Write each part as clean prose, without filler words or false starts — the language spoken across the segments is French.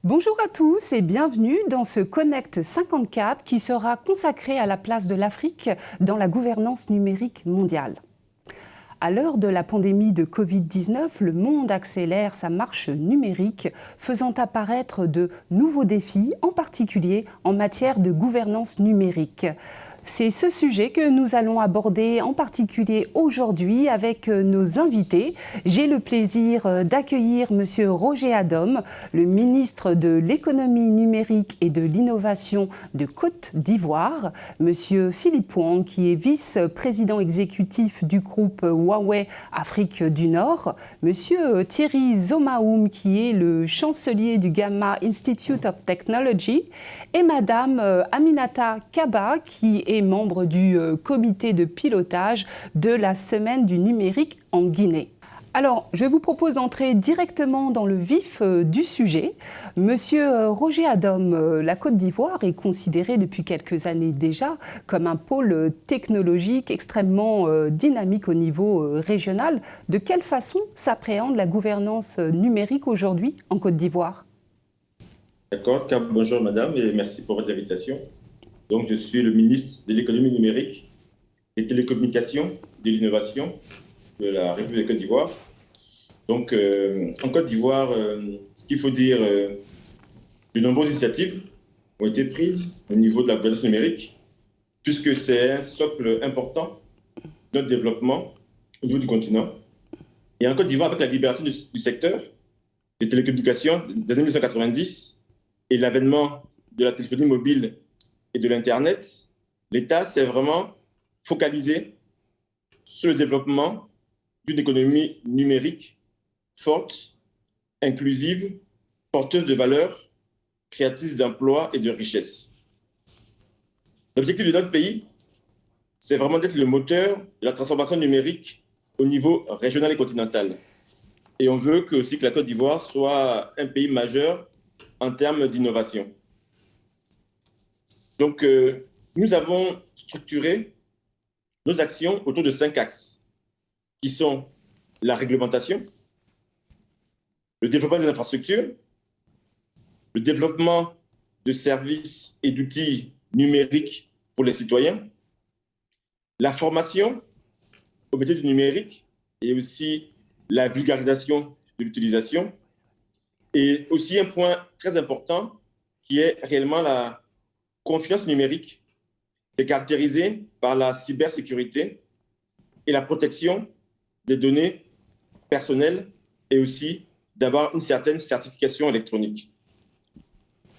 Bonjour à tous et bienvenue dans ce Connect 54 qui sera consacré à la place de l'Afrique dans la gouvernance numérique mondiale. À l'heure de la pandémie de Covid-19, le monde accélère sa marche numérique, faisant apparaître de nouveaux défis, en particulier en matière de gouvernance numérique. C'est ce sujet que nous allons aborder en particulier aujourd'hui avec nos invités. J'ai le plaisir d'accueillir M. Roger Adom, le ministre de l'économie numérique et de l'innovation de Côte d'Ivoire, M. Philippe Wang, qui est vice-président exécutif du groupe Huawei Afrique du Nord, M. Thierry Zomaoum, qui est le chancelier du Gamma Institute of Technology, et Mme Aminata Kaba, qui est membre du comité de pilotage de la Semaine du numérique en Guinée. Alors, je vous propose d'entrer directement dans le vif du sujet. Monsieur Roger Adom, la Côte d'Ivoire est considérée depuis quelques années déjà comme un pôle technologique extrêmement dynamique au niveau régional. De quelle façon s'appréhende la gouvernance numérique aujourd'hui en Côte d'Ivoire ? D'accord, bonjour madame et merci pour votre invitation. Donc je suis le ministre de l'économie numérique, des télécommunications, de l'innovation de la République de Côte d'Ivoire. Donc en Côte d'Ivoire, ce qu'il faut dire, de nombreuses initiatives ont été prises au niveau de la gouvernance numérique, puisque c'est un socle important de notre développement au niveau du continent. Et en Côte d'Ivoire, avec la libération du secteur des télécommunications des années 1990, et l'avènement de la téléphonie mobile et de l'Internet, l'État s'est vraiment focalisé sur le développement d'une économie numérique forte, inclusive, porteuse de valeurs, créatrice d'emplois et de richesses. L'objectif de notre pays, c'est vraiment d'être le moteur de la transformation numérique au niveau régional et continental. Et on veut que aussi que la Côte d'Ivoire soit un pays majeur en termes d'innovation. Donc, nous avons structuré nos actions autour de 5 axes, qui sont la réglementation, le développement des infrastructures, le développement de services et d'outils numériques pour les citoyens, la formation au métier du numérique et aussi la vulgarisation de l'utilisation, et aussi un point très important qui est réellement la confiance numérique, qui est caractérisée par la cybersécurité et la protection des données personnelles et aussi d'avoir une certaine certification électronique.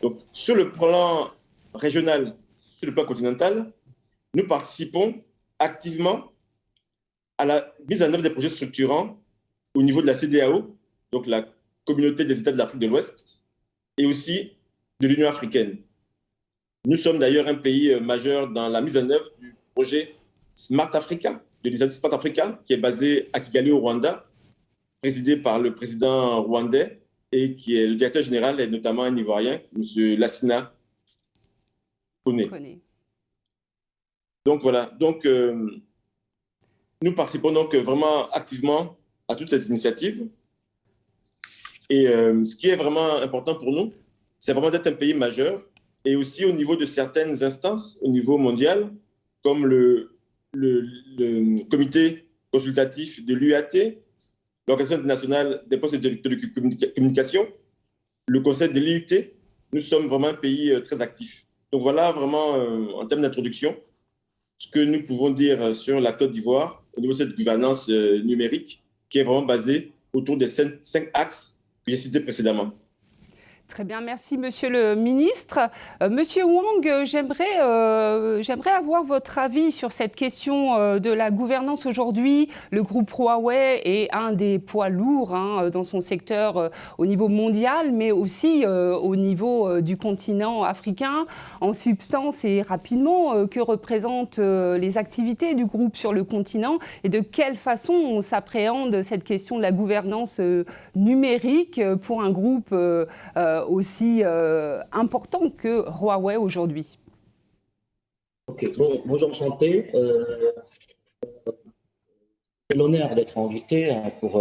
Donc, sur le plan régional, sur le plan continental, nous participons activement à la mise en œuvre des projets structurants au niveau de la CEDEAO, donc la Communauté des États de l'Afrique de l'Ouest, et aussi de l'Union africaine. Nous sommes d'ailleurs un pays majeur dans la mise en œuvre du projet Smart Africa, de l'initiative Smart Africa, qui est basé à Kigali au Rwanda, présidé par le président rwandais et qui est le directeur général et notamment un Ivoirien, M. Lassina Kone. Donc voilà, donc, nous participons donc vraiment activement à toutes ces initiatives. Et ce qui est vraiment important pour nous, c'est vraiment d'être un pays majeur et aussi au niveau de certaines instances au niveau mondial, comme le comité consultatif de l'UAT, l'Organisation internationale des postes de télécommunications, le conseil de l'IUT. Nous sommes vraiment un pays très actif. Donc voilà vraiment en termes d'introduction ce que nous pouvons dire sur la Côte d'Ivoire au niveau de cette gouvernance numérique qui est vraiment basée autour des 5 axes que j'ai cités précédemment. Très bien, merci Monsieur le Ministre. Monsieur Wang, j'aimerais avoir votre avis sur cette question de la gouvernance aujourd'hui. Le groupe Huawei est un des poids lourds dans son secteur au niveau mondial, mais aussi au niveau du continent africain. En substance et rapidement, que représentent les activités du groupe sur le continent et de quelle façon on s'appréhende cette question de la gouvernance numérique pour un groupe aussi important que Huawei aujourd'hui. Ok, bonjour, enchanté. J'ai l'honneur d'être invité pour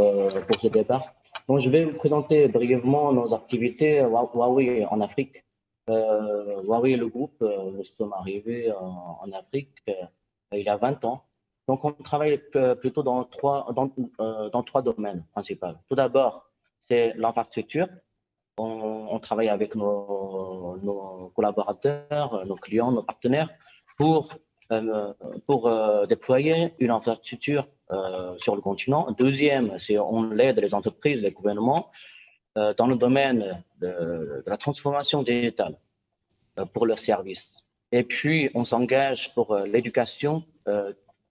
ce débat Bon, je vais vous présenter brièvement nos activités Huawei en Afrique. Huawei, le groupe, nous sommes arrivés en Afrique il y a 20 ans. Donc, on travaille plutôt dans trois domaines principaux. Tout d'abord, c'est l'infrastructure. On travaille avec nos collaborateurs, nos clients, nos partenaires pour, déployer une infrastructure sur le continent. Deuxième, c'est on aide les entreprises, les gouvernements dans le domaine de la transformation digitale pour leurs services. Et puis, on s'engage pour l'éducation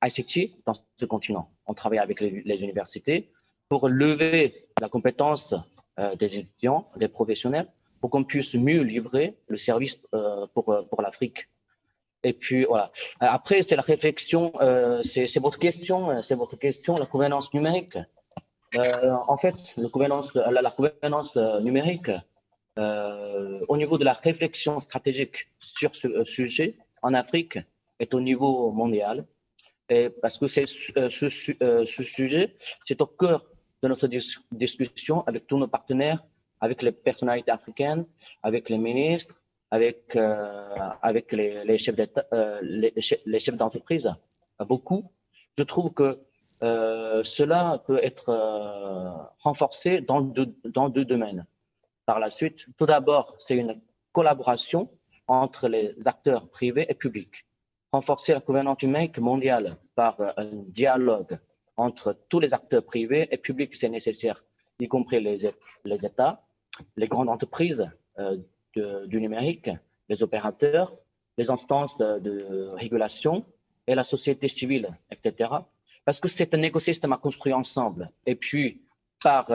ICT dans ce continent. On travaille avec les universités pour lever la compétence des étudiants, des professionnels, pour qu'on puisse mieux livrer le service pour l'Afrique. Et puis, voilà. Après, c'est la réflexion, c'est votre question, la gouvernance numérique. En fait, la gouvernance numérique, au niveau de la réflexion stratégique sur ce sujet en Afrique, est au niveau mondial. Et parce que ce sujet, c'est au cœur de notre discussion avec tous nos partenaires, avec les personnalités africaines, avec les ministres, avec les chefs d'État, les chefs d'entreprise, beaucoup. Je trouve que cela peut être renforcé dans deux domaines. Par la suite, tout d'abord, c'est une collaboration entre les acteurs privés et publics. Renforcer la gouvernance numérique mondiale par un dialogue entre tous les acteurs privés et publics, c'est nécessaire, y compris les États, les grandes entreprises du numérique, les opérateurs, les instances de régulation et la société civile, etc. Parce que c'est un écosystème à construire ensemble. Et puis, par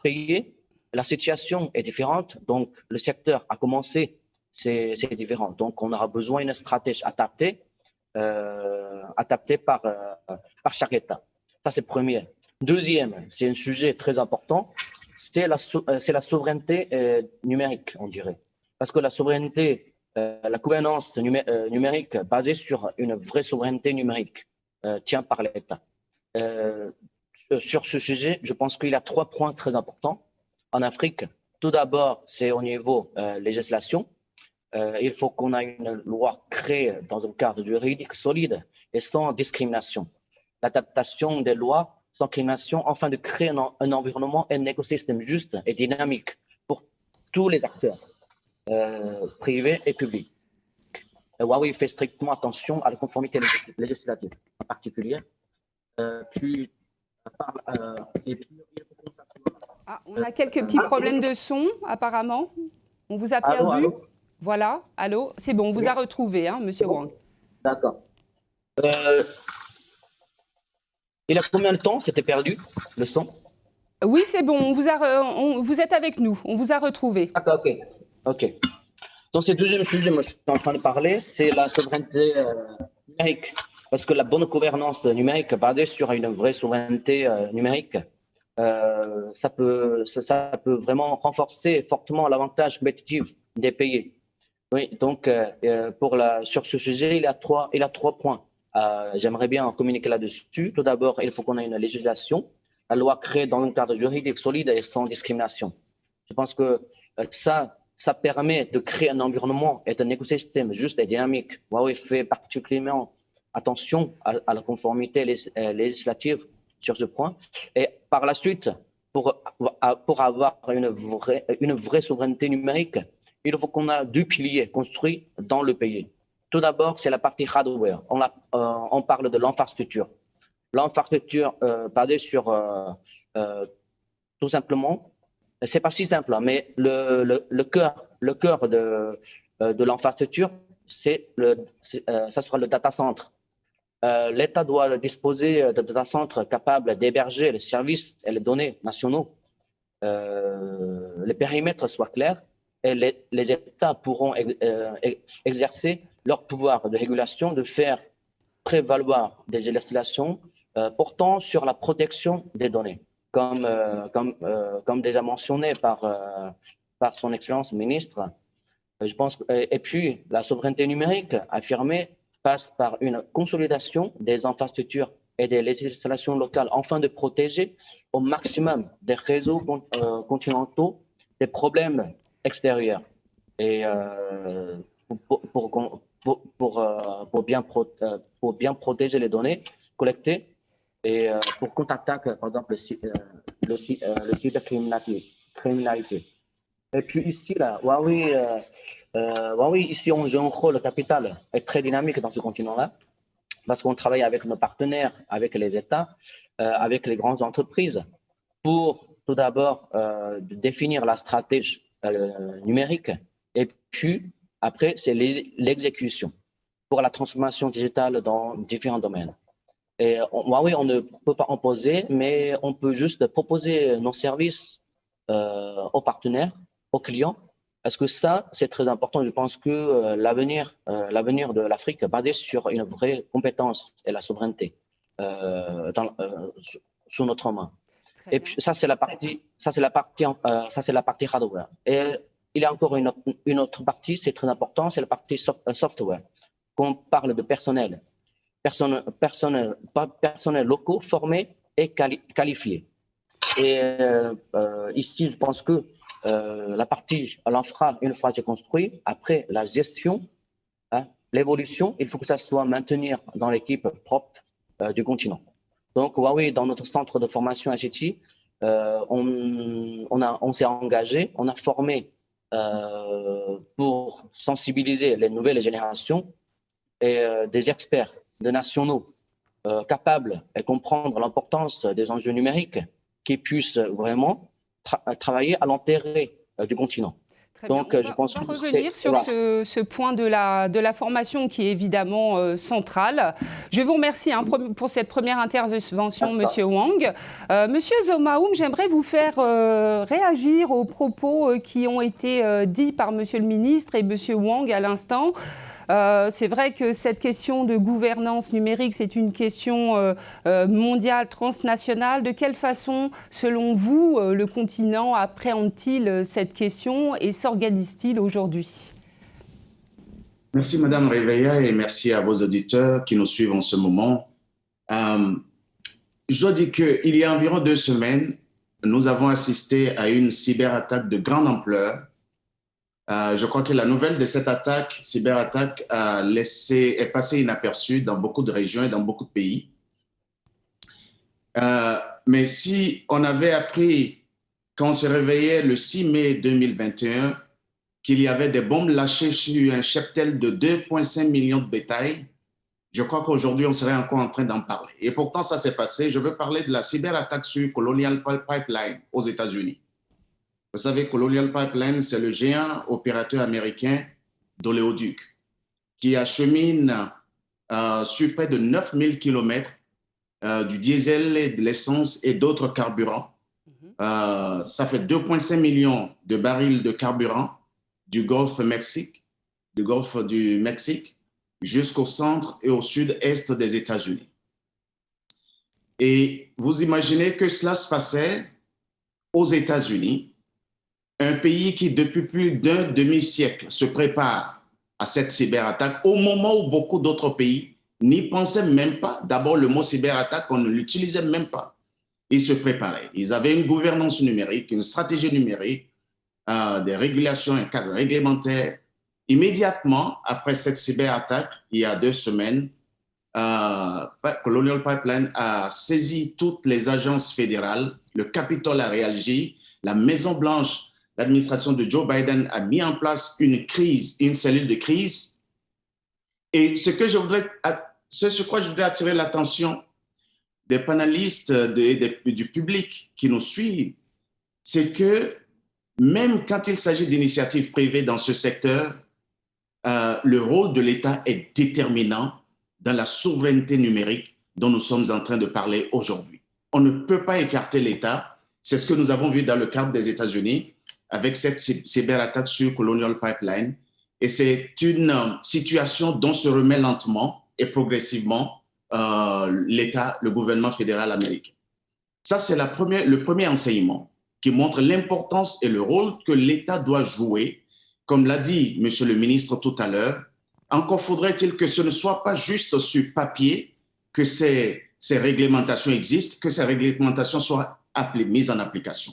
pays, la situation est différente. Donc, le secteur a commencé, c'est différent. Donc, on aura besoin d'une stratégie adaptée par chaque État. Ça, c'est le premier. Deuxième, c'est un sujet très important, c'est la souveraineté numérique, on dirait. Parce que la souveraineté, la gouvernance numérique basée sur une vraie souveraineté numérique tient par l'État. Sur ce sujet, je pense qu'il y a 3 points très importants en Afrique. Tout d'abord, c'est au niveau législation. Il faut qu'on ait une loi créée dans un cadre juridique solide et sans discrimination. L'adaptation des lois sans discrimination afin de créer un environnement et un écosystème juste et dynamique pour tous les acteurs, privés et publics. Huawei fait strictement attention à la conformité législative en particulier. On a quelques petits problèmes de son, apparemment. On vous a perdu. Allô. Voilà, allô. C'est bon, on vous a retrouvé, hein, Monsieur Wang. D'accord. Il y a combien de temps c'était perdu, le son? Oui, c'est bon, vous êtes avec nous, on vous a retrouvé. D'accord, ok. Donc, ce deuxième sujet, moi, je suis en train de parler, c'est la souveraineté numérique. Parce que la bonne gouvernance numérique basée sur une vraie souveraineté numérique, ça peut vraiment renforcer fortement l'avantage compétitif des pays. Oui, donc sur ce sujet, il y a trois points. J'aimerais bien communiquer là-dessus. Tout d'abord, il faut qu'on ait une législation, la loi créée dans un cadre juridique solide et sans discrimination. Je pense que ça permet de créer un environnement et un écosystème juste et dynamique. Huawei fait particulièrement attention à la conformité législative sur ce point. Et par la suite, pour avoir une vraie souveraineté numérique, il faut qu'on ait 2 piliers construits dans le pays. Tout d'abord, c'est la partie hardware. On parle de l'infrastructure. L'infrastructure basée sur tout simplement, c'est pas si simple, mais le cœur de l'infrastructure, ça sera le data center. L'État doit disposer de data centers capables d'héberger les services et les données nationaux. Les périmètres soient clairs et les États pourront exercer leur pouvoir de régulation, de faire prévaloir des législations portant sur la protection des données, comme déjà mentionné par son Excellence ministre. Je pense, et puis, la souveraineté numérique affirmée passe par une consolidation des infrastructures et des législations locales afin de protéger au maximum des réseaux continentaux des problèmes extérieurs. Et pour bien protéger les données collectées et pour contre-attaquer, par exemple, le cybercriminalité. Et puis ici, là, Huawei, ici, on joue un rôle capital et très dynamique dans ce continent-là, parce qu'on travaille avec nos partenaires, avec les États, avec les grandes entreprises, pour tout d'abord définir la stratégie numérique, et puis après, c'est l'exécution pour la transformation digitale dans différents domaines. Et Huawei, on ne peut pas imposer, mais on peut juste proposer nos services aux partenaires, aux clients. Parce que ça, c'est très important. Je pense que l'avenir de l'Afrique est basé sur une vraie compétence et la souveraineté sous notre main. Et puis ça, c'est la partie hardware. Et il y a encore une autre partie, c'est très important, c'est la partie software. Quand on parle de personnel locaux formés et qualifiés. Et ici, je pense que la partie l'infra, une fois c'est construit, après la gestion, l'évolution, il faut que ça soit maintenu dans l'équipe propre du continent. Donc, Huawei, dans notre centre de formation HTI, on s'est engagé, on a formé pour sensibiliser les nouvelles générations et des experts de nationaux capables de comprendre l'importance des enjeux numériques qui puissent vraiment travailler à l'intérêt du continent. Donc, je pense on va revenir sur ce point de la formation qui est évidemment central. Je vous remercie pour cette première intervention, Monsieur Wang. Monsieur Zomaoum, j'aimerais vous faire réagir aux propos qui ont été dits par Monsieur le ministre et Monsieur Wang à l'instant. C'est vrai que cette question de gouvernance numérique, c'est une question mondiale, transnationale. De quelle façon, selon vous, le continent appréhende-t-il cette question et s'organise-t-il aujourd'hui? Merci Madame Réveilla et merci à vos auditeurs qui nous suivent en ce moment. Je dois dire qu'il y a environ 2 semaines, nous avons assisté à une cyberattaque de grande ampleur. Je crois que la nouvelle de cette cyberattaque est passée inaperçue dans beaucoup de régions et dans beaucoup de pays. Mais si on avait appris, quand on se réveillait le 6 mai 2021, qu'il y avait des bombes lâchées sur un cheptel de 2,5 millions de bétail, je crois qu'aujourd'hui, on serait encore en train d'en parler. Et pourtant, ça s'est passé. Je veux parler de la cyberattaque sur Colonial Pipeline aux États-Unis. Vous savez, Colonial Pipeline, c'est le géant opérateur américain d'oléoduc qui achemine sur près de 9000 km du diesel, et de l'essence et d'autres carburants. Ça fait 2,5 millions de barils de carburant du golfe du Mexique jusqu'au centre et au sud-est des États-Unis. Et vous imaginez que cela se passait aux États-Unis, un pays qui, depuis plus d'un demi-siècle, se prépare à cette cyberattaque, au moment où beaucoup d'autres pays n'y pensaient même pas. D'abord, le mot cyberattaque, on ne l'utilisait même pas. Ils se préparaient. Ils avaient une gouvernance numérique, une stratégie numérique, des régulations, un cadre réglementaire. Immédiatement, après cette cyberattaque, il y a 2 semaines, Colonial Pipeline a saisi toutes les agences fédérales, le Capitole a réagi, la Maison-Blanche, l'administration de Joe Biden a mis en place une cellule de crise. Et sur quoi je voudrais attirer l'attention des panélistes, du public qui nous suivent, c'est que même quand il s'agit d'initiatives privées dans ce secteur, le rôle de l'État est déterminant dans la souveraineté numérique dont nous sommes en train de parler aujourd'hui. On ne peut pas écarter l'État. C'est ce que nous avons vu dans le cadre des États-Unis avec cette cyberattaque sur Colonial Pipeline. Et c'est une situation dont se remet lentement et progressivement l'État, le gouvernement fédéral américain. Ça, c'est le premier enseignement qui montre l'importance et le rôle que l'État doit jouer. Comme l'a dit Monsieur le ministre tout à l'heure, encore faudrait-il que ce ne soit pas juste sur papier que ces ces réglementations existent, que ces réglementations soient mises en application.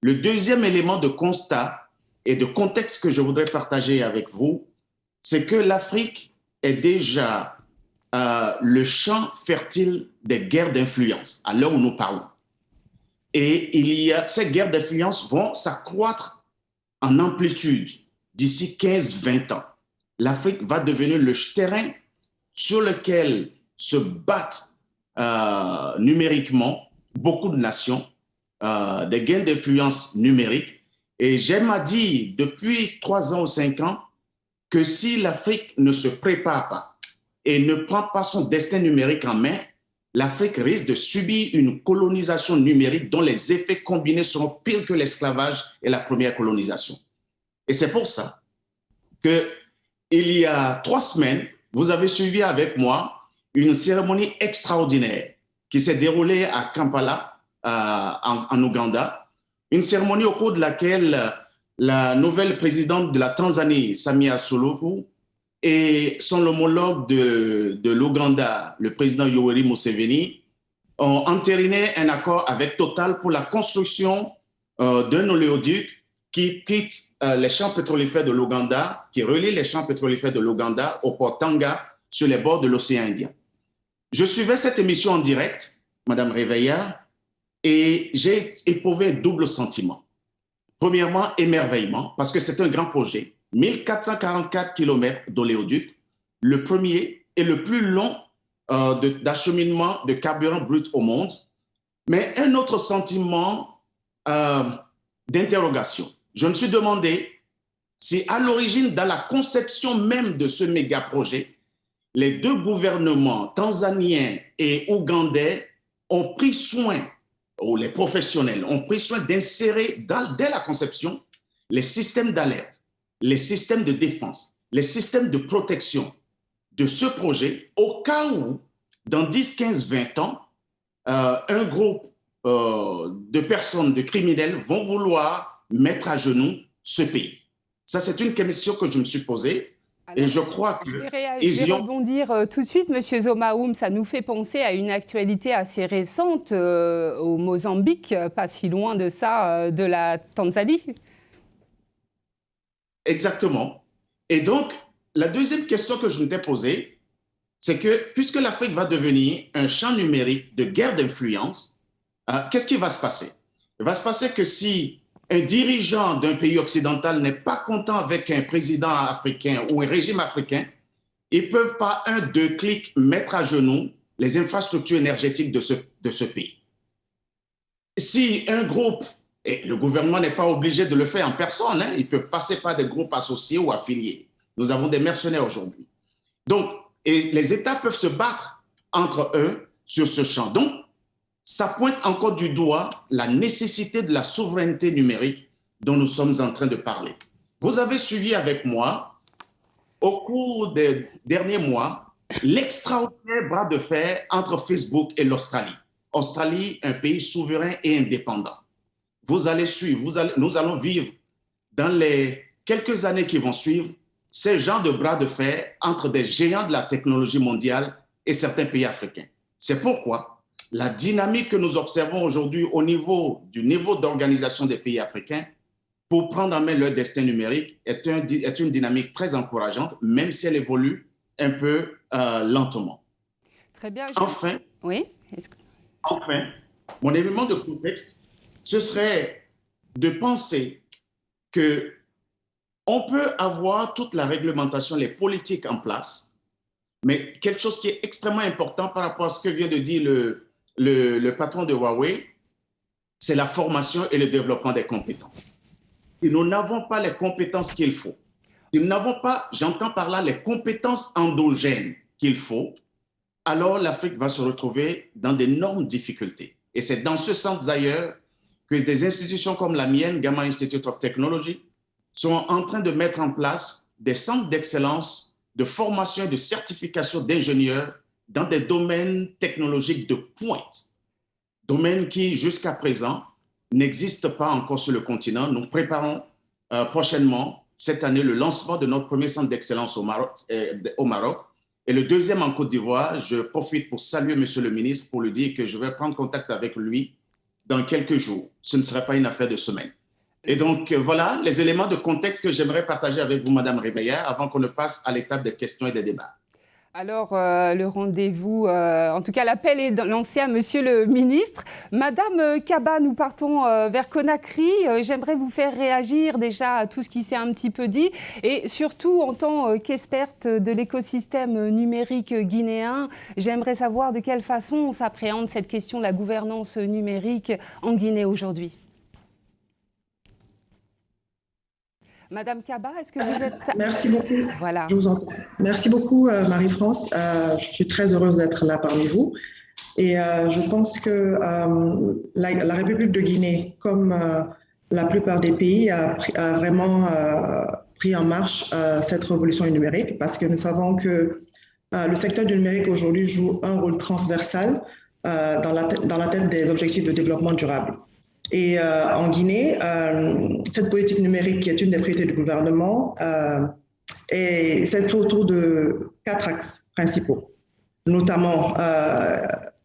Le deuxième élément de constat et de contexte que je voudrais partager avec vous, c'est que l'Afrique est déjà le champ fertile des guerres d'influence à l'heure où nous parlons. Et ces guerres d'influence vont s'accroître en amplitude d'ici 15-20 ans. L'Afrique va devenir le terrain sur lequel se battent numériquement beaucoup de nations, des gains d'influence numérique. Et j'aime à dire depuis 3 ans ou 5 ans que si l'Afrique ne se prépare pas et ne prend pas son destin numérique en main, l'Afrique risque de subir une colonisation numérique dont les effets combinés seront pires que l'esclavage et la première colonisation. Et c'est pour ça qu'il y a 3 semaines, vous avez suivi avec moi une cérémonie extraordinaire qui s'est déroulée à Kampala, en Ouganda, une cérémonie au cours de laquelle la nouvelle présidente de la Tanzanie, Samia Suluhu, et son homologue de l'Ouganda, le président Yoweri Museveni, ont entériné un accord avec Total pour la construction d'un oléoduc qui quitte les champs pétrolifères de l'Ouganda, qui relie les champs pétrolifères de l'Ouganda au port Tanga sur les bords de l'océan Indien. Je suivais cette émission en direct, Madame Réveillard, et j'ai éprouvé un double sentiment. Premièrement, émerveillement, parce que c'est un grand projet. 1444 km d'oléoduc, le premier et le plus long d'acheminement de carburant brut au monde. Mais un autre sentiment d'interrogation. Je me suis demandé si à l'origine, dans la conception même de ce méga projet, les 2 gouvernements tanzaniens et ougandais ont pris soin, ou les professionnels ont pris soin d'insérer dès la conception les systèmes d'alerte, les systèmes de défense, les systèmes de protection de ce projet au cas où, dans 10, 15, 20 ans, un groupe de personnes, de criminels vont vouloir mettre à genoux ce pays. Ça, c'est une question que je me suis posée. Alors, et je crois que... Je vais rebondir tout de suite, Monsieur Zomaoum. Ça nous fait penser à une actualité assez récente au Mozambique, pas si loin de ça, de la Tanzanie. Exactement. Et donc, la deuxième question que je m'étais posée, c'est que puisque l'Afrique va devenir un champ numérique de guerre d'influence, qu'est-ce qui va se passer? Il va se passer que si un dirigeant d'un pays occidental n'est pas content avec un président africain ou un régime africain, ils ne peuvent pas, 2 clics, mettre à genoux les infrastructures énergétiques de ce pays. Si un groupe, et le gouvernement n'est pas obligé de le faire en personne, hein, ils peuvent passer par des groupes associés ou affiliés. Nous avons des mercenaires aujourd'hui. Donc, et les États peuvent se battre entre eux sur ce champ. Donc, ça pointe encore du doigt la nécessité de la souveraineté numérique dont nous sommes en train de parler. Vous avez suivi avec moi, au cours des derniers mois, l'extraordinaire bras de fer entre Facebook et l'Australie. Australie, un pays souverain et indépendant. Vous allez suivre, nous allons vivre dans les quelques années qui vont suivre ces genres de bras de fer entre des géants de la technologie mondiale et certains pays africains. C'est pourquoi la dynamique que nous observons aujourd'hui au niveau d'organisation des pays africains pour prendre en main leur destin numérique est une dynamique très encourageante, même si elle évolue un peu lentement. Très bien. Enfin, oui. Enfin, mon élément de contexte, ce serait de penser qu'on peut avoir toute la réglementation, les politiques en place, mais quelque chose qui est extrêmement important par rapport à ce que vient de dire le patron de Huawei, c'est la formation et le développement des compétences. Si nous n'avons pas les compétences qu'il faut, si nous n'avons pas, j'entends par là, les compétences endogènes qu'il faut, alors l'Afrique va se retrouver dans d'énormes difficultés. Et c'est dans ce sens d'ailleurs que des institutions comme la mienne, Gamma Institute of Technology, sont en train de mettre en place des centres d'excellence, de formation et de certification d'ingénieurs dans des domaines technologiques de pointe, domaines qui, jusqu'à présent, n'existent pas encore sur le continent. Nous préparons prochainement, cette année, le lancement de notre premier centre d'excellence au Maroc. Et le deuxième en Côte d'Ivoire, je profite pour saluer Monsieur le ministre pour lui dire que je vais prendre contact avec lui dans quelques jours. Ce ne serait pas une affaire de semaine. Et donc, voilà les éléments de contexte que j'aimerais partager avec vous, Madame Ribeillard, avant qu'on ne passe à l'étape des questions et des débats. Alors, le rendez-vous, en tout cas, l'appel est lancé à Monsieur le ministre. Madame Kaba, nous partons vers Conakry. J'aimerais vous faire réagir déjà à tout ce qui s'est un petit peu dit. Et surtout, en tant qu'experte de l'écosystème numérique guinéen, j'aimerais savoir de quelle façon on s'appréhende cette question de la gouvernance numérique en Guinée aujourd'hui. Madame Kaba, est-ce que vous êtes... Merci beaucoup. Voilà. Je vous entends. Merci beaucoup, Marie-France. Je suis très heureuse d'être là parmi vous. Et je pense que la République de Guinée, comme la plupart des pays, a vraiment pris en marche cette révolution numérique parce que nous savons que le secteur du numérique aujourd'hui joue un rôle transversal dans la tête des objectifs de développement durable. Et en Guinée, cette politique numérique qui est une des priorités du gouvernement s'inscrit autour de 4 axes principaux. Notamment,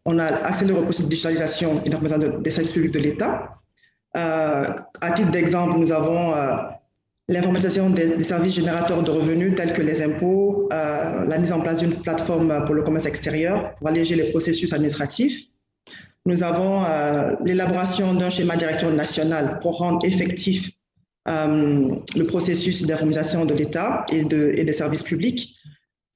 on a accéléré le processus de digitalisation et des services publics de l'État. À titre d'exemple, nous avons l'informatisation des services générateurs de revenus tels que les impôts, la mise en place d'une plateforme pour le commerce extérieur pour alléger les processus administratifs. Nous avons l'élaboration d'un schéma directeur national pour rendre effectif le processus d'informatisation de l'État et des services publics.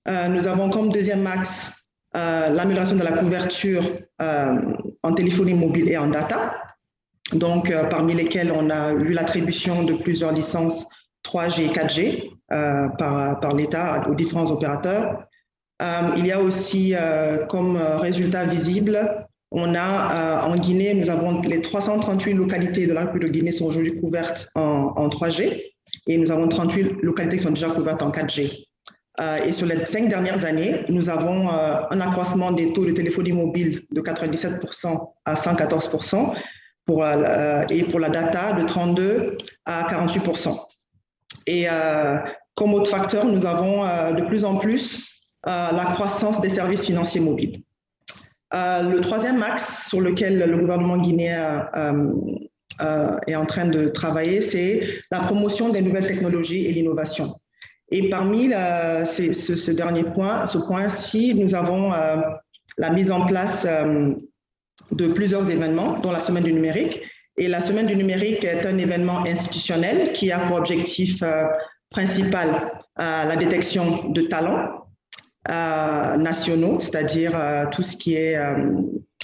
Nous avons comme deuxième axe l'amélioration de la couverture en téléphonie mobile et en data, donc parmi lesquelles on a eu l'attribution de plusieurs licences 3G et 4G par l'État aux différents opérateurs. Il y a aussi comme résultat visible, on a en Guinée, nous avons les 338 localités de la République de Guinée sont aujourd'hui couvertes en 3G et nous avons 38 localités qui sont déjà couvertes en 4G. Et sur les 5 dernières années, nous avons un accroissement des taux de téléphonie mobile de 97% à 114% et pour la data de 32% à 48%. Et comme autre facteur, nous avons de plus en plus la croissance des services financiers mobiles. Le troisième axe sur lequel le gouvernement guinéen est en train de travailler, c'est la promotion des nouvelles technologies et l'innovation. Et parmi ce dernier point, ci nous avons la mise en place de plusieurs événements, dont la Semaine du numérique. Et la Semaine du numérique est un événement institutionnel qui a pour objectif principal la détection de talents nationaux, c'est-à-dire tout ce qui est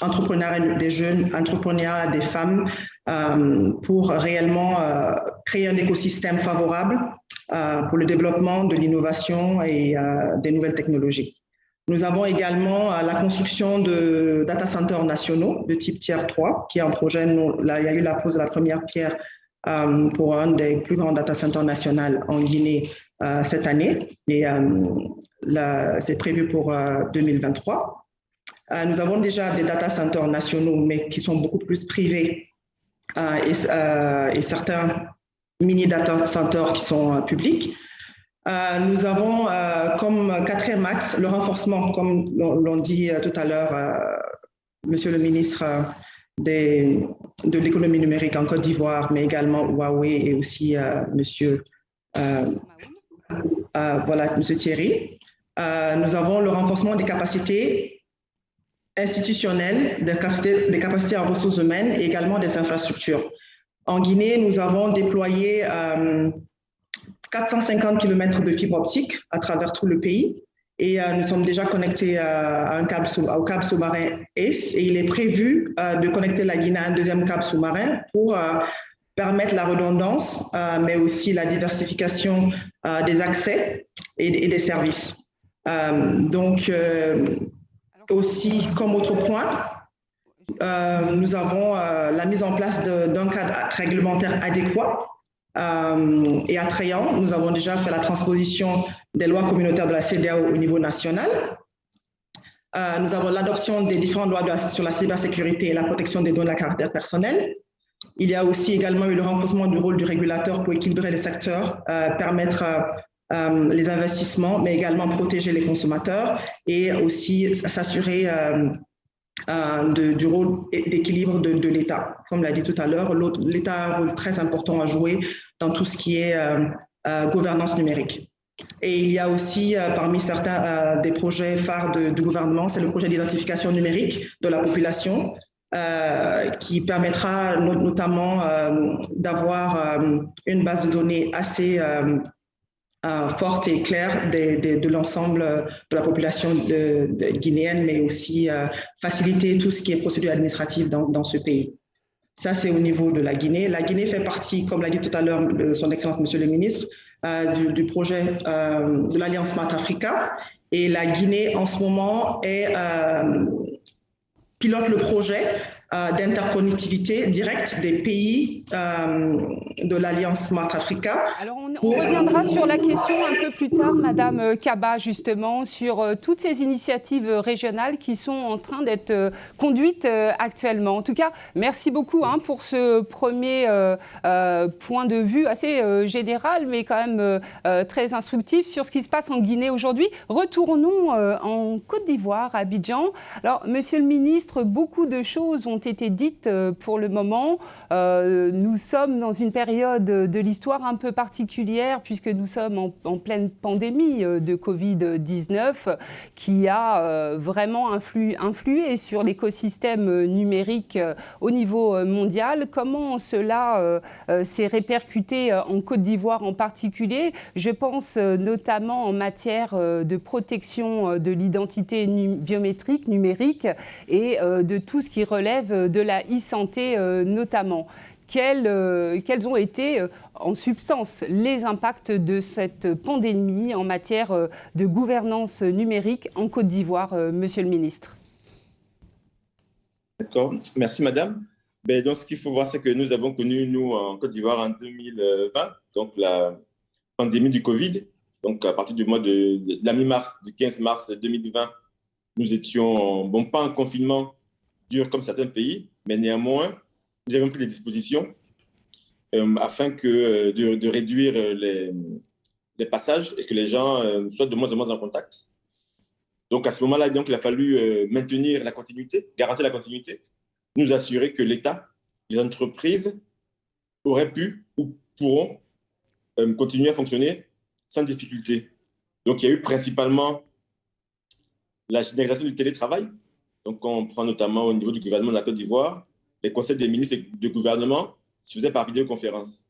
entrepreneuriat des jeunes, entrepreneuriat des femmes, pour réellement créer un écosystème favorable pour le développement de l'innovation et des nouvelles technologies. Nous avons également la construction de data centers nationaux de type Tier 3, qui est un projet, il y a eu la pose de la première pierre pour un des plus grands data centers nationaux en Guinée cette année, et c'est prévu pour 2023. Nous avons déjà des data centers nationaux, mais qui sont beaucoup plus privés, et certains mini data centers qui sont publics. Nous avons comme quatrième axe le renforcement, comme l'on dit tout à l'heure, Monsieur le ministre, de l'économie numérique en Côte d'Ivoire, mais également Huawei et aussi Monsieur Thierry. Nous avons le renforcement des capacités institutionnelles, des capacités en ressources humaines et également des infrastructures. En Guinée, nous avons déployé 450 km de fibre optique à travers tout le pays et nous sommes déjà connectés au câble sous-marin ACE et il est prévu de connecter la Guinée à un deuxième câble sous-marin pour permettre la redondance, mais aussi la diversification des accès et des services. Aussi, comme autre point, nous avons la mise en place d'un cadre réglementaire adéquat et attrayant. Nous avons déjà fait la transposition des lois communautaires de la CEDEAO au niveau national. Nous avons l'adoption des différentes lois sur la cybersécurité et la protection des données à caractère personnel. Il y a aussi également eu le renforcement du rôle du régulateur pour équilibrer le secteur, permettre les investissements, mais également protéger les consommateurs et aussi s'assurer du rôle d'équilibre de l'État. Comme l'a dit tout à l'heure, l'État a un rôle très important à jouer dans tout ce qui est gouvernance numérique. Et il y a aussi parmi certains des projets phares du gouvernement, c'est le projet d'identification numérique de la population qui permettra notamment d'avoir une base de données assez forte et claire de l'ensemble de la population guinéenne, mais aussi faciliter tout ce qui est procédure administrative dans ce pays. Ça, c'est au niveau de la Guinée. La Guinée fait partie, comme l'a dit tout à l'heure son Excellence, Monsieur le Ministre, du projet de l'Alliance Smart Africa. Et la Guinée, en ce moment, pilote le projet d'interconnectivité directe des pays de l'Alliance Smart Africa. Alors on reviendra sur la question un peu plus tard, Madame Kaba, justement, sur toutes ces initiatives régionales qui sont en train d'être conduites actuellement. En tout cas, merci beaucoup pour ce premier point de vue assez général, mais quand même très instructif sur ce qui se passe en Guinée aujourd'hui. Retournons en Côte d'Ivoire, à Abidjan. Alors, Monsieur le Ministre, beaucoup de choses ont été dites pour le moment. Nous sommes dans une période de l'histoire un peu particulière puisque nous sommes en pleine pandémie de Covid-19 qui a vraiment influé sur l'écosystème numérique au niveau mondial. Comment cela s'est répercuté en Côte d'Ivoire en particulier? Je pense notamment en matière de protection de l'identité biométrique numérique et de tout ce qui relève de la e-santé notamment. Quels ont été, en substance, les impacts de cette pandémie en matière de gouvernance numérique en Côte d'Ivoire, Monsieur le Ministre? D'accord, merci Madame. Donc, ce qu'il faut voir, c'est que nous avons connu, nous, en Côte d'Ivoire en 2020, donc la pandémie du Covid. Donc, à partir du mois de la mi-mars, du 15 mars 2020, nous étions, pas en confinement dur comme certains pays, mais néanmoins, nous avons pris des dispositions afin de réduire les passages et que les gens soient de moins en moins en contact. Donc, à ce moment-là, donc, il a fallu maintenir la continuité, garantir la continuité, nous assurer que l'État, les entreprises auraient pu ou pourront continuer à fonctionner sans difficulté. Donc, il y a eu principalement la généralisation du télétravail. Donc, on prend notamment au niveau du gouvernement de la Côte d'Ivoire, les conseils des ministres du gouvernement se faisaient par vidéoconférence.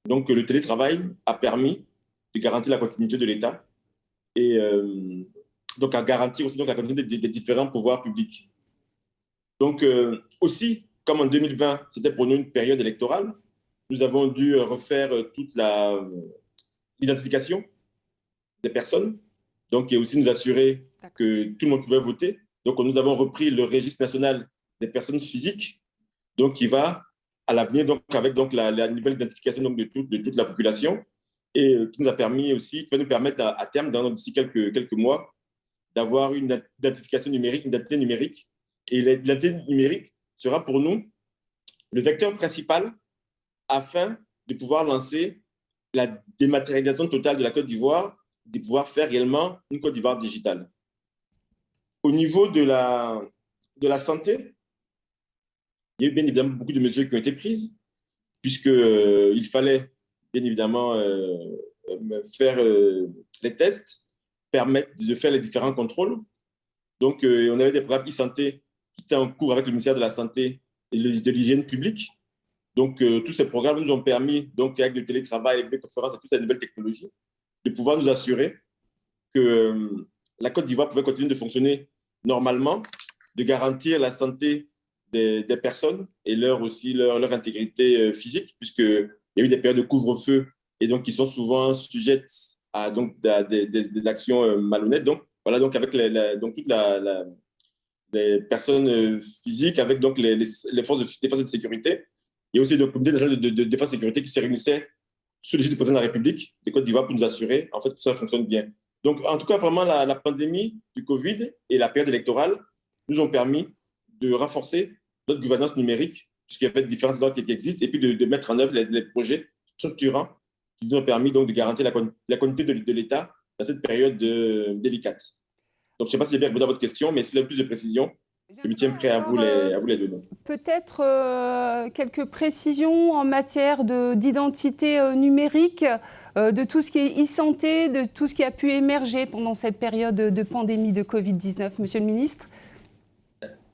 Donc, le télétravail a permis de garantir la continuité de l'État et donc à garantir aussi donc, la continuité des différents pouvoirs publics. Donc, aussi, comme en 2020, c'était pour nous une période électorale, nous avons dû refaire toute l'identification des personnes, donc et aussi nous assurer que tout le monde pouvait voter. Donc, nous avons repris le registre national des personnes physiques, donc qui va à l'avenir donc avec donc la nouvelle identification donc, de toute la population et qui nous a permis aussi, qui va nous permettre à terme, d'ici quelques mois, d'avoir une identification numérique, une identité numérique. Et l'identité numérique sera pour nous le vecteur principal afin de pouvoir lancer la dématérialisation totale de la Côte d'Ivoire, de pouvoir faire réellement une Côte d'Ivoire digitale. Au niveau de la santé, il y a eu bien évidemment beaucoup de mesures qui ont été prises, puisqu'il fallait bien évidemment faire les tests, permettre de faire les différents contrôles. Donc, on avait des programmes e-santé qui étaient en cours avec le ministère de la Santé et de l'Hygiène publique. Donc, tous ces programmes nous ont permis, donc, avec le télétravail, les vidéoconférences et toutes ces nouvelles technologies, de pouvoir nous assurer que la Côte d'Ivoire pouvait continuer de fonctionner normalement, de garantir la santé des personnes et leur intégrité physique, puisqu'il y a eu des périodes de couvre-feu et donc qui sont souvent sujettes à des actions malhonnêtes. Donc, voilà, donc avec toutes les personnes physiques, avec donc les forces de défense et de sécurité. Il y a aussi le comité de défense et de sécurité qui se réunissait sous l'égide du président de la République de Côte d'Ivoire pour nous assurer en fait, que ça fonctionne bien. Donc, en tout cas, vraiment, la pandémie du Covid et la période électorale nous ont permis de renforcer notre gouvernance numérique, puisqu'il y avait différentes lois qui existent, et puis de mettre en œuvre les projets structurants qui nous ont permis donc de garantir la continuité de l'État dans cette période délicate. Donc, je ne sais pas si j'ai bien répondu à votre question, mais s'il y a plus de précisions, je me tiens prêt à vous les donner. Peut-être quelques précisions en matière d'identité numérique, de tout ce qui est e-santé, de tout ce qui a pu émerger pendant cette période de pandémie de Covid-19, Monsieur le Ministre.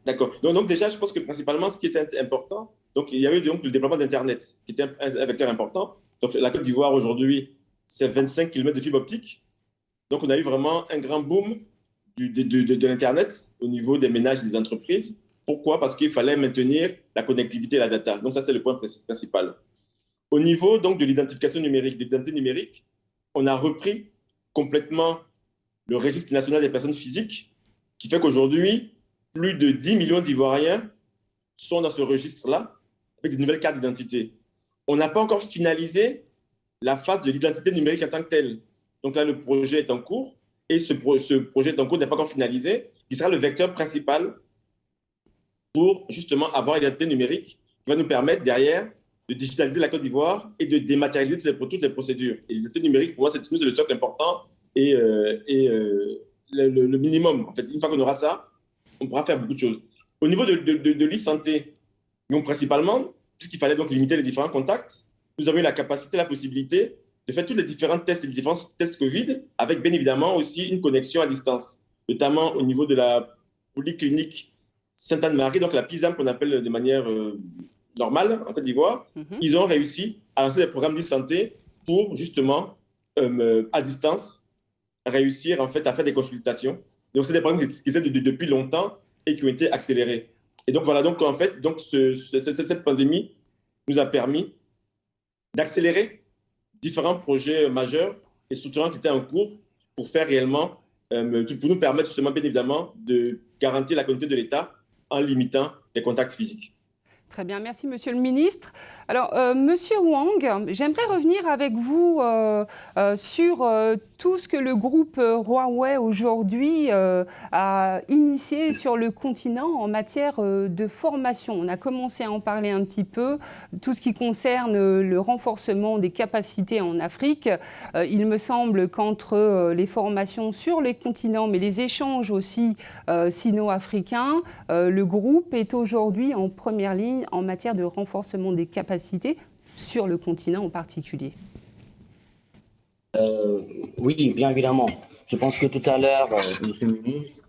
D'accord. Donc déjà, je pense que principalement, ce qui était important, donc il y avait donc le développement d'Internet, qui était un vecteur important. Donc la Côte d'Ivoire aujourd'hui, c'est 25 km de fibre optique. Donc on a eu vraiment un grand boom de l'Internet au niveau des ménages et des entreprises. Pourquoi? Parce qu'il fallait maintenir la connectivité et la data. Donc ça, c'est le point principal. Au niveau donc de l'identification numérique, de l'identité numérique, on a repris complètement le registre national des personnes physiques, qui fait qu'aujourd'hui, plus de 10 millions d'Ivoiriens sont dans ce registre-là, avec de nouvelles cartes d'identité. On n'a pas encore finalisé la phase de l'identité numérique en tant que telle. Donc là, le projet est en cours, et ce projet est en cours, n'est pas encore finalisé, qui sera le vecteur principal pour justement avoir une identité numérique qui va nous permettre derrière de digitaliser la Côte d'Ivoire et de dématérialiser toutes les procédures. Et l'identité numérique, pour moi, c'est le socle important et le minimum. En fait, une fois qu'on aura ça, on pourra faire beaucoup de choses. Au niveau de l'e-santé, donc principalement, puisqu'il fallait donc limiter les différents contacts, nous avons eu la capacité, la possibilité de faire tous les différents tests et les différents tests Covid, avec bien évidemment aussi une connexion à distance, notamment au niveau de la polyclinique Sainte-Anne-Marie, donc la PISAM qu'on appelle de manière normale en Côte d'Ivoire. Ils ont réussi à lancer des programmes d'e-santé pour justement, à distance, réussir en fait à faire des consultations. Donc, c'est des programmes qui existent depuis longtemps et qui ont été accélérés. Et donc, voilà, donc en fait, donc, cette pandémie nous a permis d'accélérer différents projets majeurs et structurants qui étaient en cours pour faire réellement, pour nous permettre justement, bien évidemment, de garantir la continuité de l'État en limitant les contacts physiques. Très bien, merci Monsieur le Ministre. Alors, Monsieur Wang, j'aimerais revenir avec vous sur tout ce que le groupe Huawei aujourd'hui a initié sur le continent en matière de formation. On a commencé à en parler un petit peu, tout ce qui concerne le renforcement des capacités en Afrique. Il me semble qu'entre les formations sur les continents, mais les échanges aussi sino-africains, le groupe est aujourd'hui en première ligne en matière de renforcement des capacités sur le continent en particulier. Oui, bien évidemment. Je pense que tout à l'heure, M. le ministre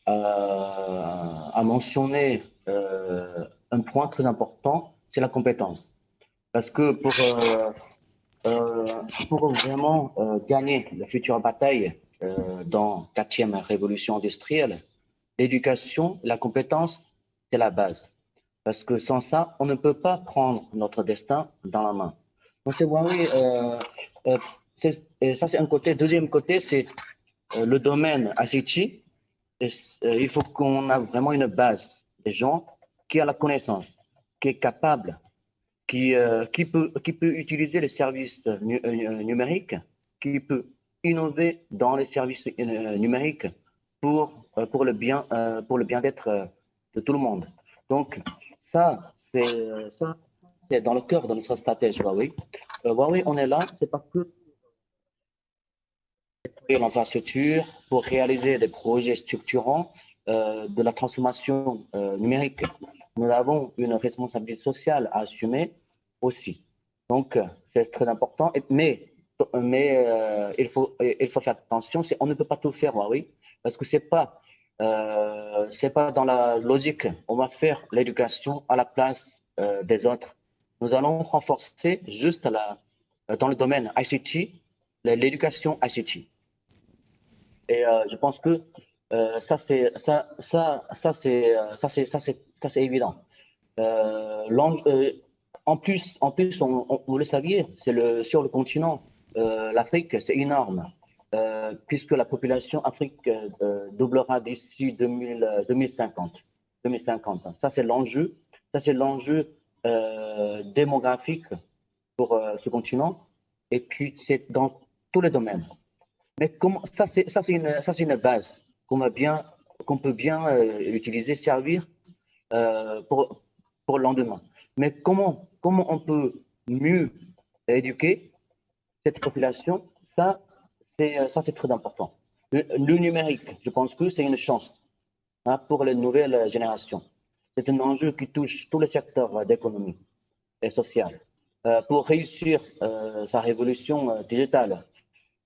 a mentionné un point très important, c'est la compétence. Parce que pour vraiment gagner la future bataille dans la 4e révolution industrielle, l'éducation, la compétence, c'est la base. Parce que sans ça, on ne peut pas prendre notre destin dans la main. Donc, c'est Huawei, ça c'est un côté. Deuxième côté, c'est le domaine ICT. Il faut qu'on ait vraiment une base, des gens qui a la connaissance, qui est capable, qui peut utiliser les services numériques, qui peut innover dans les services numériques pour le bien-être de tout le monde. Donc, ça, c'est dans le cœur de notre stratégie Huawei. Huawei, on est là, c'est pas que pour l'infrastructure, pour réaliser des projets structurants de la transformation numérique. Nous avons une responsabilité sociale à assumer aussi. Donc, c'est très important. Mais il faut faire attention. On ne peut pas tout faire Huawei parce que c'est pas dans la logique. On va faire l'éducation à la place des autres. Nous allons renforcer juste dans le domaine ICT, l'éducation ICT. Et je pense que ça c'est évident. En plus, vous le saviez, sur le continent, l'Afrique, c'est énorme. Puisque la population Afrique doublera d'ici 2050. Ça, c'est l'enjeu. Ça, c'est l'enjeu démographique pour ce continent. Et puis, c'est dans tous les domaines. Mais ça, c'est une base qu'on peut bien utiliser, servir pour le lendemain. Mais comment on peut mieux éduquer cette population, ça c'est très important. Le numérique, je pense que c'est une chance pour les nouvelles générations. C'est un enjeu qui touche tous les secteurs d'économie et sociale. Pour réussir sa révolution digitale,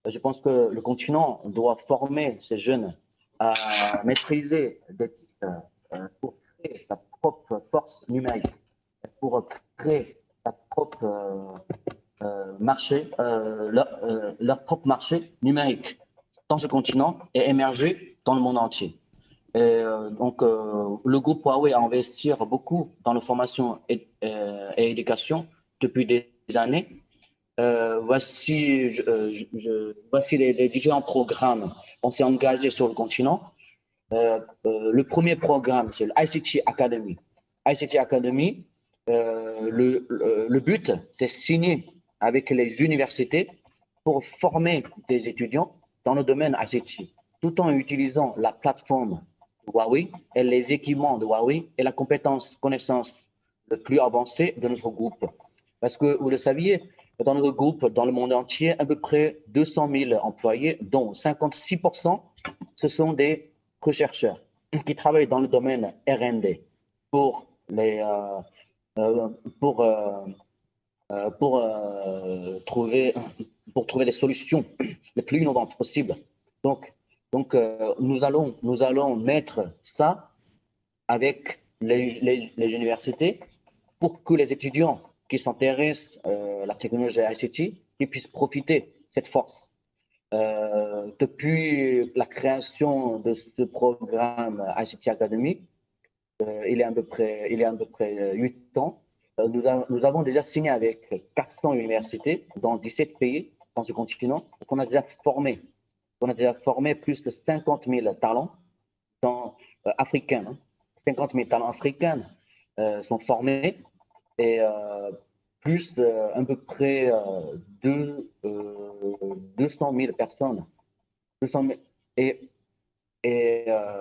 je pense que le continent doit former ces jeunes à maîtriser des pour créer sa propre force numérique, pour créer sa propre marché, leur propre marché numérique dans ce continent et émerger dans le monde entier. Et, donc, le groupe Huawei a investi beaucoup dans la formation et éducation depuis des années. Voici les différents programmes. On s'est engagé sur le continent. Le premier programme, c'est l'ICT Academy. ICT Academy, le but, c'est signer avec les universités pour former des étudiants dans le domaine ICT, tout en utilisant la plateforme de Huawei et les équipements de Huawei et la connaissance le plus avancée de notre groupe. Parce que vous le saviez, dans notre groupe, dans le monde entier, à peu près 200 000 employés, dont 56%, ce sont des chercheurs qui travaillent dans le domaine R&D pour trouver des solutions les plus innovantes possibles. Donc nous allons mettre ça avec les universités pour que les étudiants qui s'intéressent à la technologie ICT qui puissent profiter de cette force. Depuis la création de ce programme ICT Academy, il y a à peu près 8 ans, nous avons déjà signé avec 400 universités dans 17 pays dans ce continent qu'on a déjà formé. On a déjà formé plus de 50 000 talents africains. 50 000 talents africains sont formés et plus à peu près 200 000 personnes et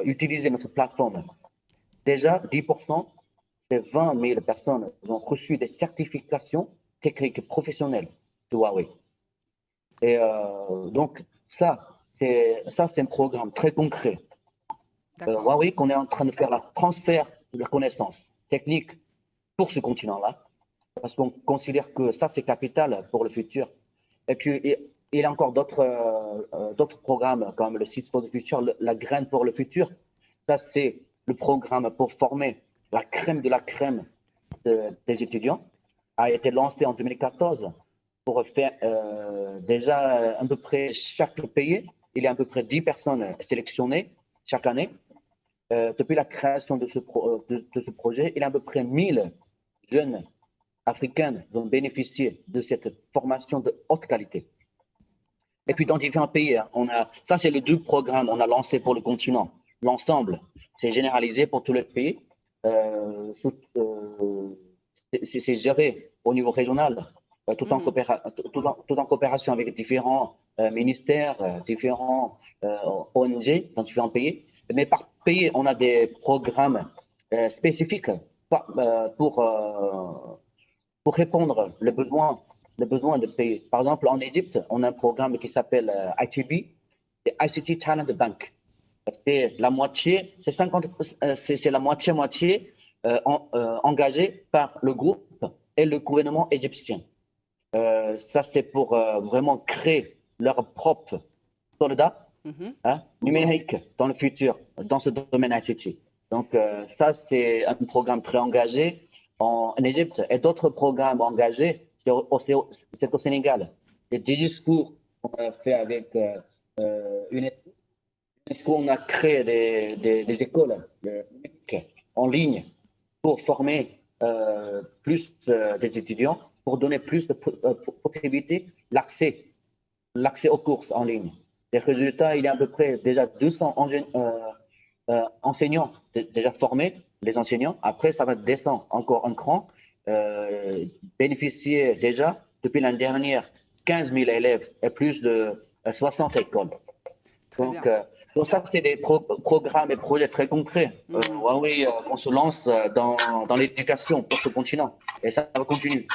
utiliser notre plateforme. Déjà, 10%, c'est 20 000 personnes ont reçu des certifications techniques professionnelles de Huawei. Et donc, ça, c'est un programme très concret. Huawei, qu'on est en train de faire le transfert de la connaissance technique pour ce continent-là, parce qu'on considère que ça, c'est capital pour le futur. Et puis, il y a encore d'autres programmes comme le Seeds for the Future, la graine pour le futur. Ça, c'est le programme pour former la crème de la crème des étudiants, a été lancé en 2014 pour faire déjà à peu près chaque pays, il y a à peu près 10 personnes sélectionnées chaque année. Depuis la création de ce projet, il y a à peu près 1000 jeunes africains qui ont bénéficié de cette formation de haute qualité. Et puis dans différents pays, ça c'est les 2 programmes qu'on a lancés pour le continent. L'ensemble, c'est généralisé pour tous les pays. C'est géré au niveau régional, tout en coopération avec différents ministères, différents ONG dans différents pays. Mais par pays, on a des programmes spécifiques pour répondre aux besoins de pays. Par exemple, en Égypte, on a un programme qui s'appelle ITB, ICT Talent Bank. C'est la moitié, c'est la moitié engagée par le groupe et le gouvernement égyptien. Ça, c'est pour vraiment créer leurs propres soldats numériques dans le futur, dans ce domaine ICT. Donc, ça, c'est un programme très engagé en Égypte. Et d'autres programmes engagés, c'est au Sénégal. Les discours qu'on a fait avec UNESCO. UNESCO, on a créé des écoles en ligne pour former plus des étudiants, pour donner plus de possibilités, l'accès aux courses en ligne. Les résultats, il y a à peu près déjà 200 enseignants déjà formés, les enseignants. Après, ça va descendre encore un cran, bénéficier déjà, depuis l'année dernière, 15 000 élèves et plus de 60 écoles. Donc ça, c'est des programmes et projets très concrets. Huawei, qu'on se lance dans l'éducation pour ce continent. Et ça va continuer.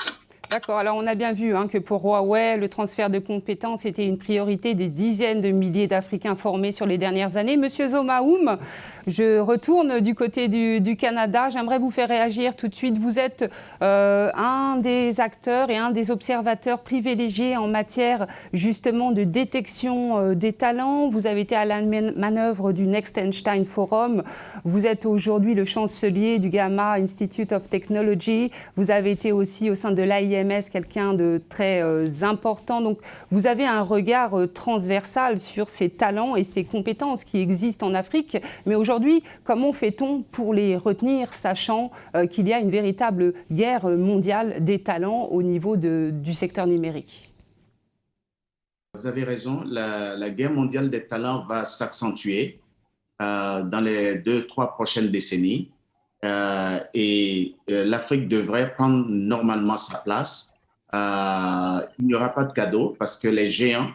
D'accord, alors on a bien vu que pour Huawei, le transfert de compétences était une priorité des dizaines de milliers d'Africains formés sur les dernières années. Monsieur Zomaoum, je retourne du côté du Canada. J'aimerais vous faire réagir tout de suite. Vous êtes un des acteurs et un des observateurs privilégiés en matière justement de détection des talents. Vous avez été à la manœuvre du Next Einstein Forum. Vous êtes aujourd'hui le chancelier du Gamma Institute of Technology. Vous avez été aussi au sein de l'AIMS, quelqu'un de très important. Donc, vous avez un regard transversal sur ces talents et ces compétences qui existent en Afrique. Mais aujourd'hui, comment fait-on pour les retenir, sachant qu'il y a une véritable guerre mondiale des talents au niveau du secteur numérique? Vous avez raison, la guerre mondiale des talents va s'accentuer dans les 2-3 prochaines décennies. Et l'Afrique devrait prendre normalement sa place. Il n'y aura pas de cadeau parce que les géants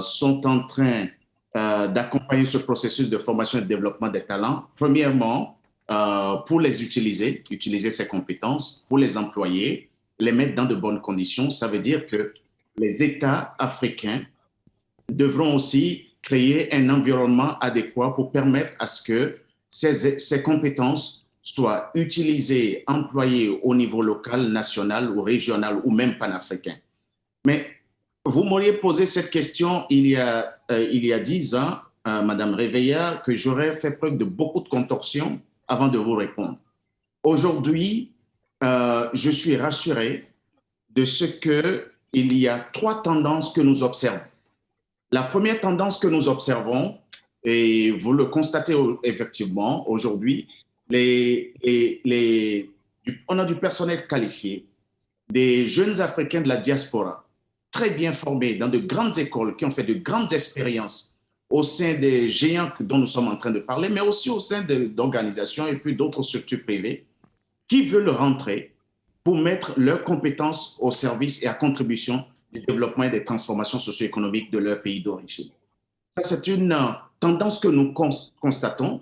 sont en train d'accompagner ce processus de formation et de développement des talents. Premièrement, pour les utiliser ces compétences, pour les employer, les mettre dans de bonnes conditions. Ça veut dire que les États africains devront aussi créer un environnement adéquat pour permettre à ce que ces compétences soient utilisées, employées au niveau local, national ou régional ou même panafricain. Mais vous m'auriez posé cette question il y a 10 ans, Madame Réveillard, que j'aurais fait preuve de beaucoup de contorsions avant de vous répondre. Aujourd'hui, je suis rassuré de ce qu'il y a 3 tendances que nous observons. La première tendance que nous observons, et vous le constatez effectivement aujourd'hui, on a du personnel qualifié, des jeunes Africains de la diaspora, très bien formés dans de grandes écoles, qui ont fait de grandes expériences au sein des géants dont nous sommes en train de parler, mais aussi au sein d'organisations et puis d'autres structures privées, qui veulent rentrer pour mettre leurs compétences au service et à contribution du développement et des transformations socio-économiques de leur pays d'origine. Ça, c'est une tendance que nous constatons.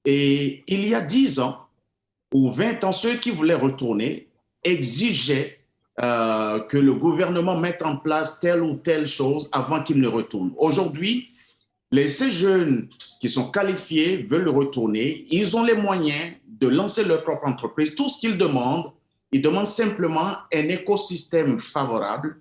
Et il y a 10 ans ou 20 ans, ceux qui voulaient retourner exigeaient que le gouvernement mette en place telle ou telle chose avant qu'ils ne retournent. Aujourd'hui, ces jeunes qui sont qualifiés veulent retourner. Ils ont les moyens de lancer leur propre entreprise. Tout ce qu'ils demandent, ils demandent simplement un écosystème favorable,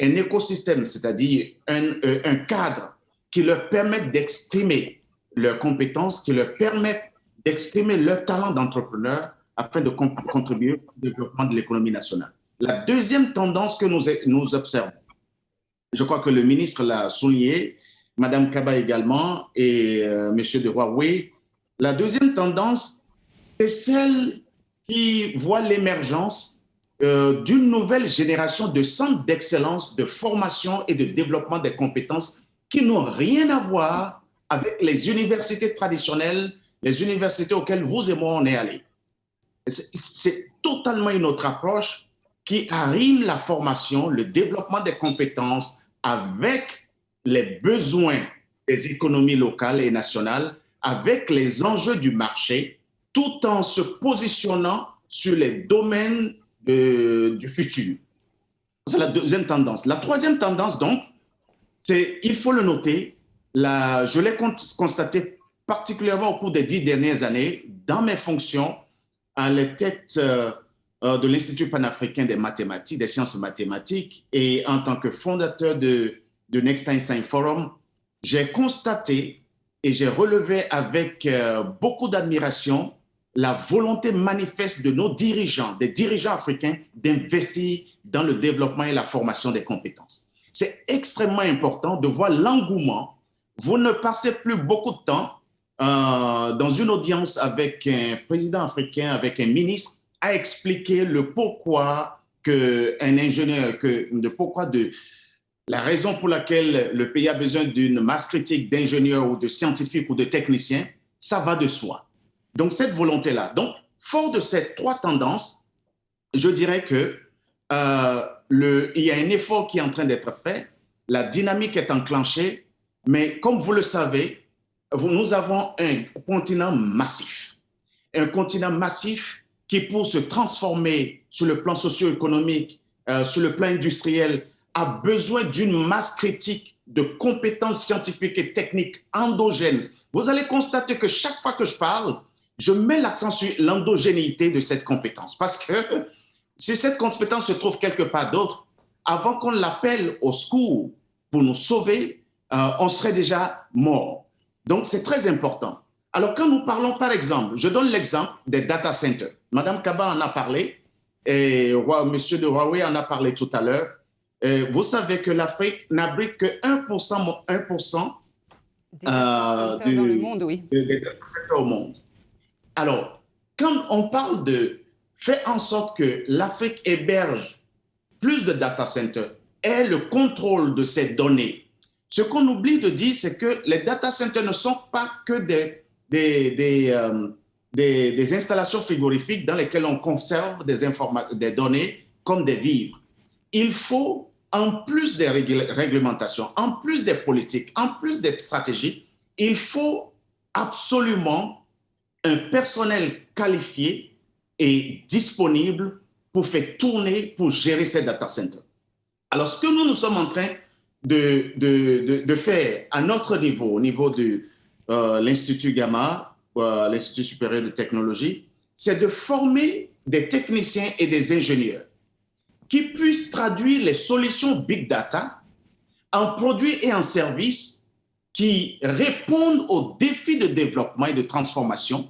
un écosystème, c'est-à-dire un cadre qui leur permette d'exprimer leurs compétences, qui leur permettent d'exprimer leur talent d'entrepreneur afin de contribuer au développement de l'économie nationale. La deuxième tendance que nous observons, je crois que le ministre l'a souligné, Madame Kaba également et Monsieur de Huawei, la deuxième tendance, c'est celle qui voit l'émergence d'une nouvelle génération de centres d'excellence, de formation et de développement des compétences qui n'ont rien à voir avec les universités traditionnelles, les universités auxquelles vous et moi on est allés. C'est totalement une autre approche qui arrime la formation, le développement des compétences avec les besoins des économies locales et nationales, avec les enjeux du marché, tout en se positionnant sur les domaines du futur. C'est la deuxième tendance. La troisième tendance, donc, c'est, il faut le noter, je l'ai constaté particulièrement au cours des 10 dernières années, dans mes fonctions à la tête de l'Institut panafricain des mathématiques, des sciences mathématiques, et en tant que fondateur de Next Einstein Forum, j'ai constaté et j'ai relevé avec beaucoup d'admiration la volonté manifeste de nos dirigeants, des dirigeants africains, d'investir dans le développement et la formation des compétences. C'est extrêmement important de voir l'engouement. Vous ne passez plus beaucoup de temps dans une audience avec un président africain, avec un ministre, à expliquer le pourquoi qu'un ingénieur, la raison pour laquelle le pays a besoin d'une masse critique d'ingénieurs ou de scientifiques ou de techniciens, ça va de soi. Donc, cette volonté-là. Donc, fort de ces 3 tendances, je dirais que il y a un effort qui est en train d'être fait, la dynamique est enclenchée, mais comme vous le savez, nous avons un continent massif. Un continent massif qui, pour se transformer sur le plan socio-économique sur le plan industriel, a besoin d'une masse critique de compétences scientifiques et techniques endogènes, vous allez constater que chaque fois que je parle, je mets l'accent sur l'endogénéité de cette compétence. Parce que si cette compétence se trouve quelque part d'autre, avant qu'on l'appelle au secours pour nous sauver, on serait déjà mort. Donc, c'est très important. Alors, quand nous parlons, par exemple, je donne l'exemple des data centers. Madame Kaba en a parlé, et Monsieur de Huawei en a parlé tout à l'heure. Vous savez que l'Afrique n'abrite que 1% des data centers dans le monde, oui. Des data centers au monde. Alors, quand on parle de faire en sorte que l'Afrique héberge plus de data centers, ait le contrôle de ces données, ce qu'on oublie de dire, c'est que les data centers ne sont pas que des installations frigorifiques dans lesquelles on conserve des données comme des vivres. Il faut, en plus des réglementations, en plus des politiques, en plus des stratégies, il faut absolument un personnel qualifié et disponible pour faire tourner, pour gérer ces data centers. Alors, ce que nous sommes en train de faire à notre niveau, au niveau de l'Institut Gamma, l'Institut supérieur de technologie, c'est de former des techniciens et des ingénieurs qui puissent traduire les solutions Big Data en produits et en services qui répondent aux défis de développement et de transformation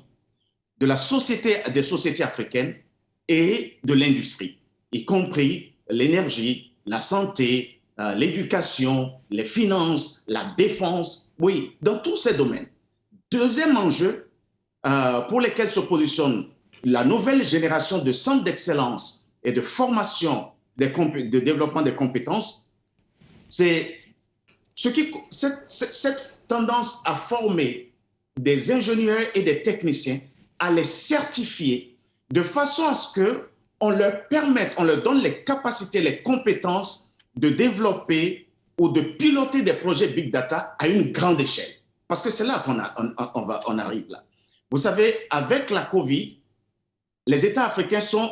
de la société, des sociétés africaines et de l'industrie, y compris l'énergie, la santé, l'éducation, les finances, la défense, oui, dans tous ces domaines. Deuxième enjeu pour lesquels se positionne la nouvelle génération de centres d'excellence et de formation, de développement des compétences, c'est cette tendance à former des ingénieurs et des techniciens, à les certifier de façon à ce qu'on leur permette, on leur donne les capacités, les compétences de développer ou de piloter des projets Big Data à une grande échelle. Parce que c'est là qu'on arrive là. Vous savez, avec la COVID, les États africains sont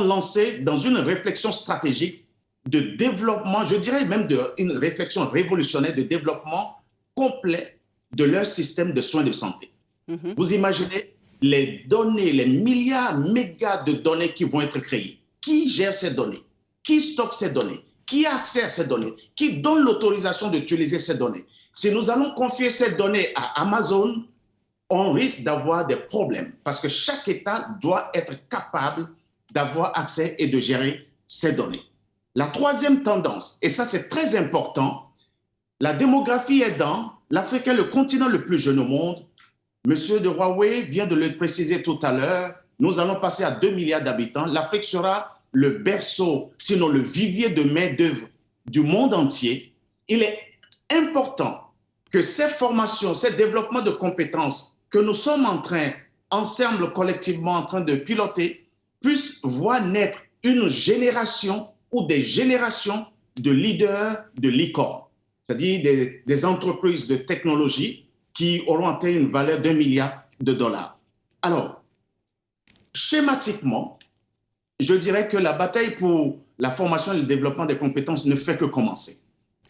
lancés dans une réflexion stratégique de développement, je dirais même une réflexion révolutionnaire de développement complet de leur système de soins de santé. Mm-hmm. Vous imaginez les données, les milliards, mégas de données qui vont être créées. Qui gère ces données? Qui stocke ces données? Qui a accès à ces données? Qui donne l'autorisation d'utiliser ces données? Si nous allons confier ces données à Amazon, on risque d'avoir des problèmes parce que chaque État doit être capable d'avoir accès et de gérer ces données. La troisième tendance, et ça c'est très important, la démographie aidant, l'Afrique est le continent le plus jeune au monde. Monsieur de Huawei vient de le préciser tout à l'heure, nous allons passer à 2 milliards d'habitants. L'Afrique sera le berceau, sinon le vivier de main-d'œuvre du monde entier. Il est important que ces formations, ces développements de compétences que nous sommes ensemble collectivement en train de piloter, puissent voir naître une génération ou des générations de leaders de licorne, c'est-à-dire des entreprises de technologie qui auront atteint une valeur d'1 milliard de dollars. Alors, schématiquement, je dirais que la bataille pour la formation et le développement des compétences ne fait que commencer.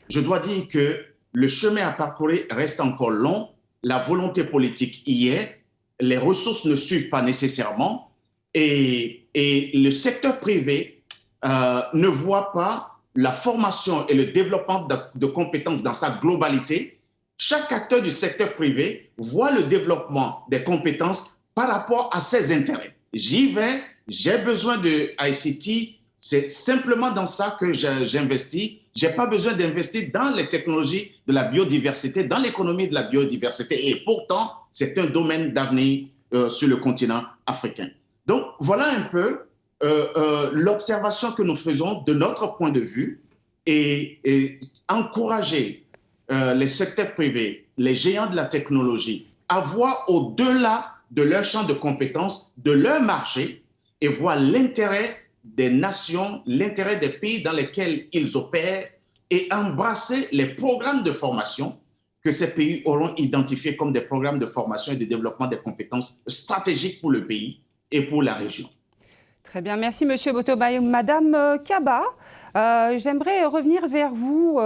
Je dois dire que le chemin à parcourir reste encore long, la volonté politique y est, les ressources ne suivent pas nécessairement et le secteur privé ne voit pas la formation et le développement de compétences dans sa globalité. Chaque acteur du secteur privé voit le développement des compétences par rapport à ses intérêts. J'y vais, j'ai besoin de ICT, c'est simplement dans ça que j'investis. Je n'ai pas besoin d'investir dans les technologies de la biodiversité, dans l'économie de la biodiversité. Et pourtant, c'est un domaine d'avenir sur le continent africain. Donc, voilà un peu l'observation que nous faisons de notre point de vue et encourager les secteurs privés, les géants de la technologie, à voir au-delà de leur champ de compétences, de leur marché, et voir l'intérêt des nations, l'intérêt des pays dans lesquels ils opèrent, et embrasser les programmes de formation que ces pays auront identifiés comme des programmes de formation et de développement des compétences stratégiques pour le pays et pour la région. Très bien, merci Monsieur Botobaye. Madame Kaba, j'aimerais revenir vers vous,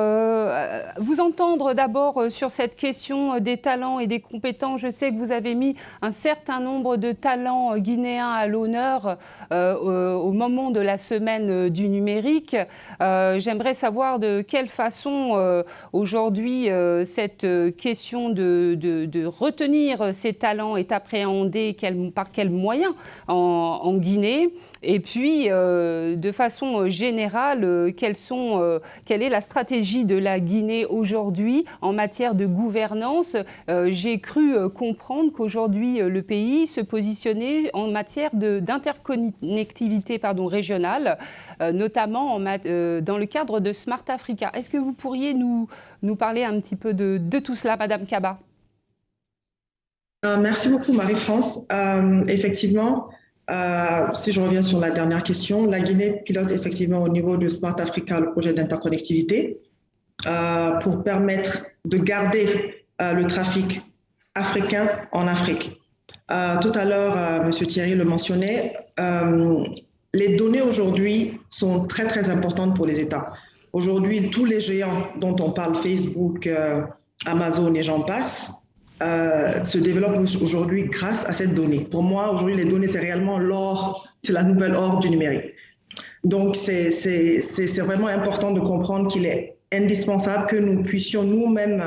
vous entendre d'abord sur cette question des talents et des compétences. Je sais que vous avez mis un certain nombre de talents guinéens à l'honneur au moment de la semaine du numérique. J'aimerais savoir de quelle façon aujourd'hui cette question de retenir ces talents est appréhendée, par quels moyens en Guinée. Et puis, de façon générale, quelle est la stratégie de la Guinée aujourd'hui en matière de gouvernance? J'ai cru comprendre qu'aujourd'hui, le pays se positionnait en matière d'interconnectivité régionale, notamment dans le cadre de Smart Africa. Est-ce que vous pourriez nous parler un petit peu de tout cela, Madame Kaba? Merci beaucoup, Marie-France. Effectivement, si je reviens sur la dernière question, la Guinée pilote effectivement au niveau de Smart Africa le projet d'interconnectivité pour permettre de garder le trafic africain en Afrique. Tout à l'heure, M. Thierry le mentionnait, les données aujourd'hui sont très, très importantes pour les États. Aujourd'hui, tous les géants dont on parle, Facebook, Amazon et j'en passe, se développent aujourd'hui grâce à cette donnée. Pour moi, aujourd'hui, les données, c'est réellement l'or, c'est la nouvelle or du numérique. Donc, c'est vraiment important de comprendre qu'il est indispensable que nous puissions nous-mêmes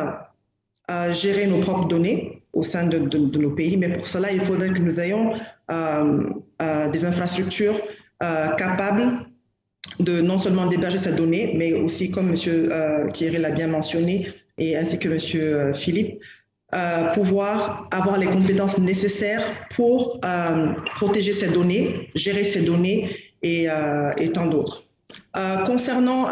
gérer nos propres données au sein de nos pays. Mais pour cela, il faudrait que nous ayons des infrastructures capables de non seulement d'héberger ces données, mais aussi, comme M. Thierry l'a bien mentionné, et ainsi que M. Philippe, pouvoir avoir les compétences nécessaires pour protéger ces données, gérer ces données et tant d'autres. Concernant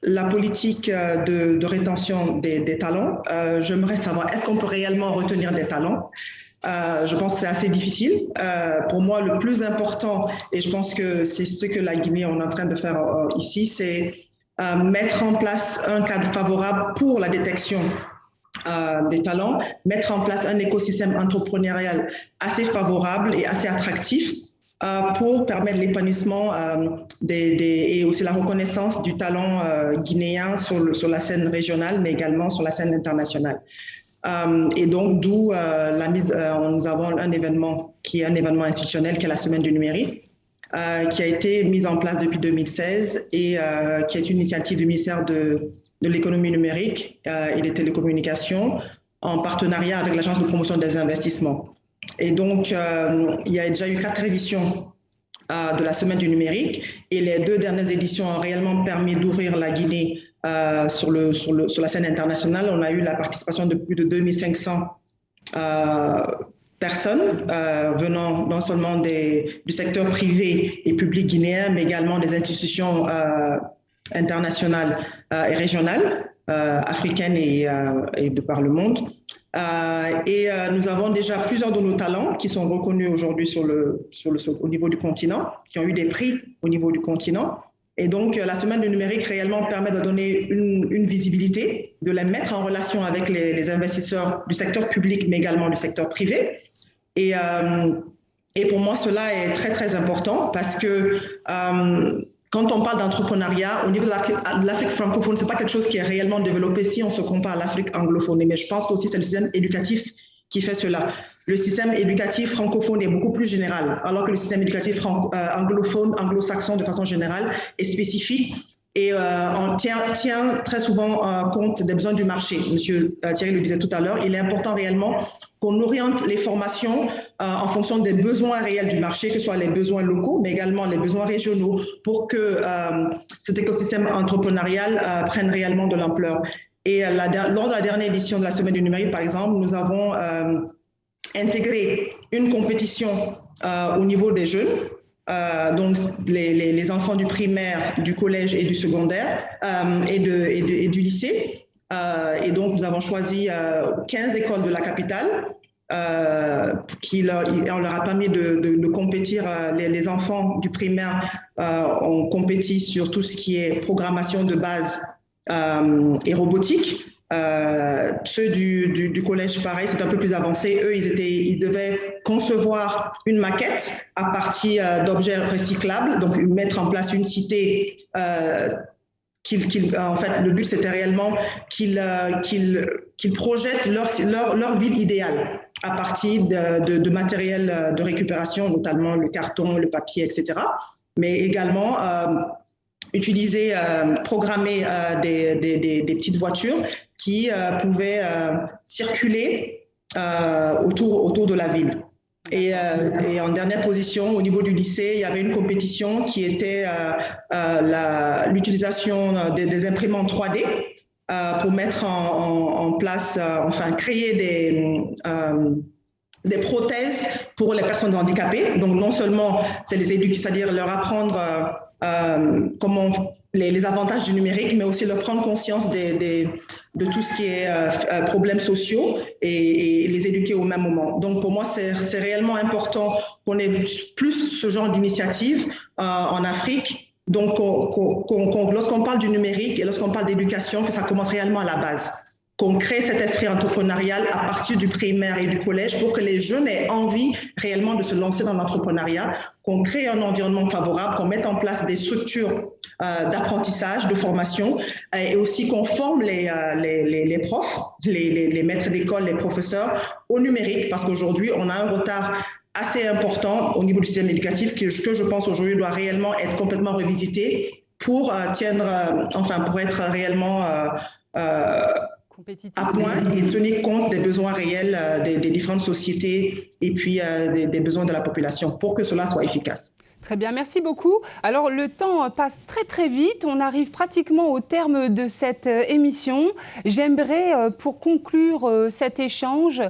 la politique de rétention des talents, j'aimerais savoir, est-ce qu'on peut réellement retenir des talents? Je pense que c'est assez difficile. Pour moi, le plus important, et je pense que c'est ce que la Guinée est en train de faire ici, c'est mettre en place un cadre favorable pour la détection des talents, mettre en place un écosystème entrepreneurial assez favorable et assez attractif pour permettre l'épanouissement et aussi la reconnaissance du talent guinéen sur la scène régionale, mais également sur la scène internationale. Et donc, d'où nous avons un événement qui est un événement institutionnel, qui est la Semaine du numérique, qui a été mise en place depuis 2016 et qui est une initiative du ministère de l'économie numérique et des télécommunications en partenariat avec l'Agence de promotion des investissements. Et donc, il y a déjà eu 4 éditions de la Semaine du numérique et les 2 dernières éditions ont réellement permis d'ouvrir la Guinée sur la scène internationale. On a eu la participation de plus de 2500 personnes venant non seulement du secteur privé et public guinéen, mais également des institutions internationales et régionales, africaines et de par le monde. Nous avons déjà plusieurs de nos talents qui sont reconnus aujourd'hui au niveau du continent, qui ont eu des prix au niveau du continent. Et donc, la Semaine du numérique réellement permet de donner une visibilité, de les mettre en relation avec les investisseurs du secteur public, mais également du secteur privé. Et pour moi, cela est très, très important parce que quand on parle d'entrepreneuriat, au niveau de l'Afrique francophone, ce n'est pas quelque chose qui est réellement développé si on se compare à l'Afrique anglophone. Mais je pense qu'aussi c'est le système éducatif qui fait cela. Le système éducatif francophone est beaucoup plus général, alors que le système éducatif anglophone, anglo-saxon de façon générale, est spécifique et on tient très souvent compte des besoins du marché. Monsieur Thierry le disait tout à l'heure, il est important réellement qu'on oriente les formations en fonction des besoins réels du marché, que ce soit les besoins locaux, mais également les besoins régionaux, pour que cet écosystème entrepreneurial prenne réellement de l'ampleur. Et lors de la dernière édition de la Semaine du numérique, par exemple, nous avons intégré une compétition au niveau des jeunes, donc les enfants du primaire, du collège et du secondaire et du lycée. Et donc, nous avons choisi 15 écoles de la capitale on leur a permis de compétir. Les enfants du primaire ont compétit sur tout ce qui est programmation de base et robotique. Ceux du collège, pareil, c'est un peu plus avancé. Eux, ils devaient concevoir une maquette à partir d'objets recyclables, donc mettre en place une cité. En fait, le but, c'était réellement qu'ils projettent leur ville idéale à partir de matériel de récupération, notamment le carton, le papier, etc. Mais également programmer des petites voitures qui pouvaient circuler autour de la ville. Et en dernière position, au niveau du lycée, il y avait une compétition qui était l'utilisation des imprimantes 3D pour mettre en place, créer des prothèses pour les personnes handicapées. Donc, non seulement c'est les éduquer, c'est-à-dire leur apprendre comment les avantages du numérique, mais aussi leur prendre conscience de tout ce qui est problèmes sociaux et les éduquer au même moment. Donc, pour moi, c'est réellement important qu'on ait plus ce genre d'initiative en Afrique. Donc, lorsqu'on parle du numérique et lorsqu'on parle d'éducation, que ça commence réellement à la base. Qu'on crée cet esprit entrepreneurial à partir du primaire et du collège pour que les jeunes aient envie réellement de se lancer dans l'entrepreneuriat, qu'on crée un environnement favorable, qu'on mette en place des structures d'apprentissage, de formation, et aussi qu'on forme les profs, les maîtres d'école, les professeurs au numérique, parce qu'aujourd'hui, on a un retard assez important au niveau du système éducatif que je pense aujourd'hui doit réellement être complètement revisité pour pour être réellement à point et tenir compte des besoins réels des différentes sociétés et puis des besoins de la population pour que cela soit efficace. Très bien, merci beaucoup. Alors, le temps passe très très vite. On arrive pratiquement au terme de cette émission. J'aimerais, pour conclure cet échange,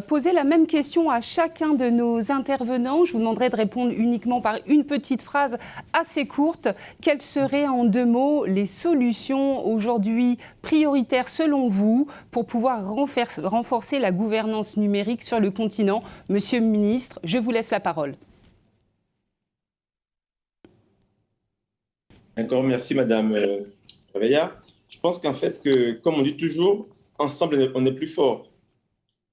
poser la même question à chacun de nos intervenants. Je vous demanderai de répondre uniquement par une petite phrase assez courte. Quelles seraient en 2 mots les solutions aujourd'hui prioritaires selon vous pour pouvoir renforcer la gouvernance numérique sur le continent? Monsieur le ministre, je vous laisse la parole. Encore merci, Madame Réveillard. Je pense qu'en fait, comme on dit toujours, ensemble, on est plus fort.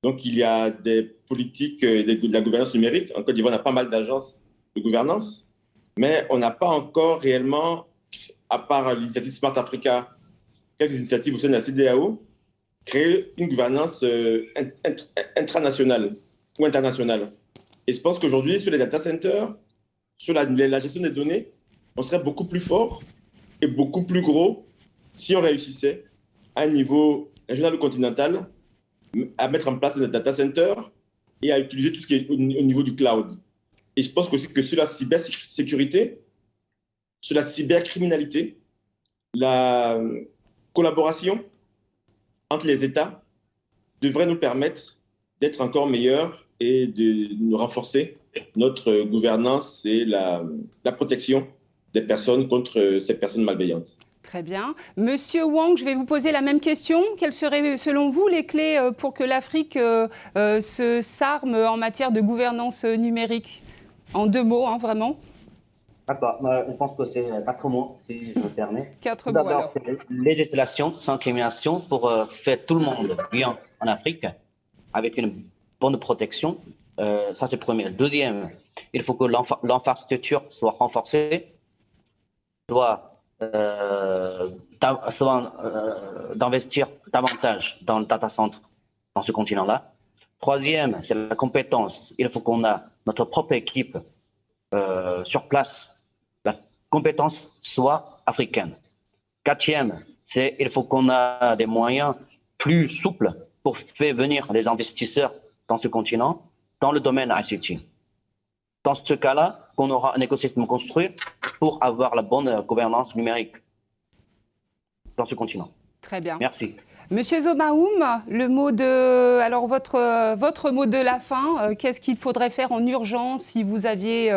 Donc, il y a des politiques de la gouvernance numérique. En Côte d'Ivoire, on a pas mal d'agences de gouvernance, mais on n'a pas encore réellement, à part l'initiative Smart Africa, quelques initiatives au sein de la CEDEAO, créé une gouvernance intranationale ou internationale. Et je pense qu'aujourd'hui, sur les data centers, sur la gestion des données, on serait beaucoup plus fort et beaucoup plus gros si on réussissait à un niveau régional ou continental à mettre en place des data centers et à utiliser tout ce qui est au niveau du cloud. Et je pense aussi que sur la cybersécurité, sur la cybercriminalité, la collaboration entre les États devrait nous permettre d'être encore meilleurs et de nous renforcer notre gouvernance et la protection des personnes contre ces personnes malveillantes. Très bien. Monsieur Wang, je vais vous poser la même question. Quelles seraient, selon vous, les clés pour que l'Afrique s'arme en matière de gouvernance numérique? En 2 mots, hein, vraiment. D'accord. Je pense que c'est 4 mots, si je me permets. 4 mots, d'abord, alors. c'est législation sans discrimination pour faire tout le monde bien en Afrique, avec une bonne protection. Ça, c'est le premier. Deuxième, il faut que l'infrastructure soit renforcée, soit d'investir davantage dans le data center dans ce continent-là. Troisième, c'est la compétence. Il faut qu'on ait notre propre équipe sur place. La compétence soit africaine. Quatrième, c'est il faut qu'on ait des moyens plus souples pour faire venir les investisseurs dans ce continent, dans le domaine ICT. Dans ce cas-là, qu'on aura un écosystème construit pour avoir la bonne gouvernance numérique dans ce continent. Très bien. Merci. Monsieur Zomaoum, alors votre mot de la fin, qu'est-ce qu'il faudrait faire en urgence si vous aviez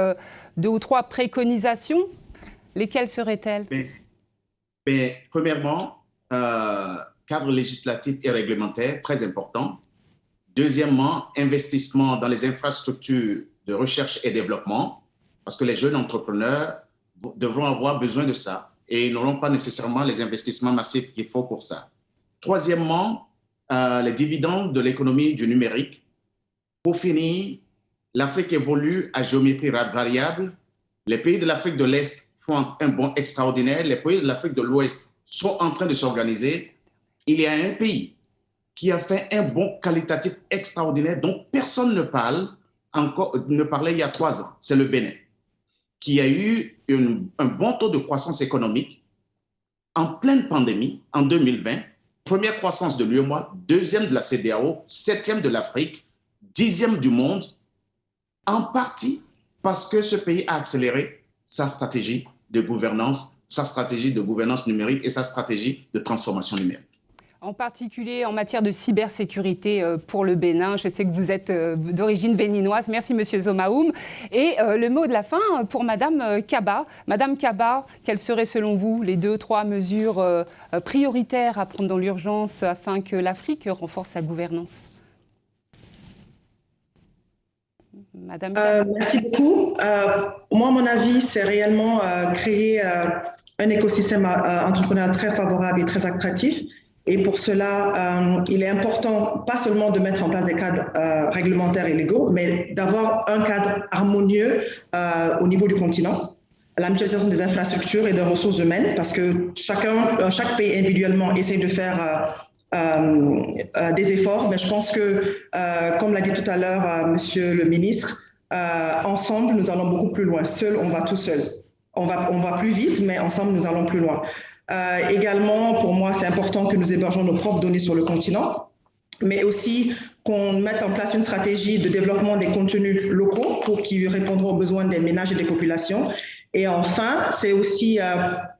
2 ou 3 préconisations? Lesquelles seraient-elles? Premièrement, cadre législatif et réglementaire, très important. Deuxièmement, investissement dans les infrastructures de recherche et développement, parce que les jeunes entrepreneurs devront avoir besoin de ça et ils n'auront pas nécessairement les investissements massifs qu'il faut pour ça. Troisièmement, les dividendes de l'économie du numérique. Pour finir, l'Afrique évolue à géométrie variable. Les pays de l'Afrique de l'Est font un bond extraordinaire. Les pays de l'Afrique de l'Ouest sont en train de s'organiser. Il y a un pays qui a fait un bond qualitatif extraordinaire dont personne ne parlait il y a 3 ans. C'est le Bénin, qui a eu un bon taux de croissance économique en pleine pandémie en 2020. Première croissance de l'UEMOA, deuxième de la CEDEAO, 7e de l'Afrique, 10e du monde, en partie parce que ce pays a accéléré sa stratégie de gouvernance numérique et sa stratégie de transformation numérique. En particulier en matière de cybersécurité pour le Bénin. Je sais que vous êtes d'origine béninoise. Merci, Monsieur Zomaoum. Et le mot de la fin pour Madame Kaba. Madame Kaba, quelles seraient selon vous les 2-3 mesures prioritaires à prendre dans l'urgence afin que l'Afrique renforce sa gouvernance? Madame Kaba. Merci beaucoup. Moi, à mon avis, c'est réellement créer un écosystème entrepreneurial très favorable et très attractif. Et pour cela, il est important pas seulement de mettre en place des cadres réglementaires et légaux, mais d'avoir un cadre harmonieux au niveau du continent. La mutualisation des infrastructures et des ressources humaines, parce que chaque pays individuellement essaie de faire des efforts, mais je pense que, comme l'a dit tout à l'heure Monsieur le ministre, ensemble, nous allons beaucoup plus loin. Seul, on va tout seul. On va plus vite, mais ensemble, nous allons plus loin. Également, pour moi, c'est important que nous hébergeons nos propres données sur le continent, mais aussi qu'on mette en place une stratégie de développement des contenus locaux pour qu'ils répondront aux besoins des ménages et des populations. Et enfin, c'est aussi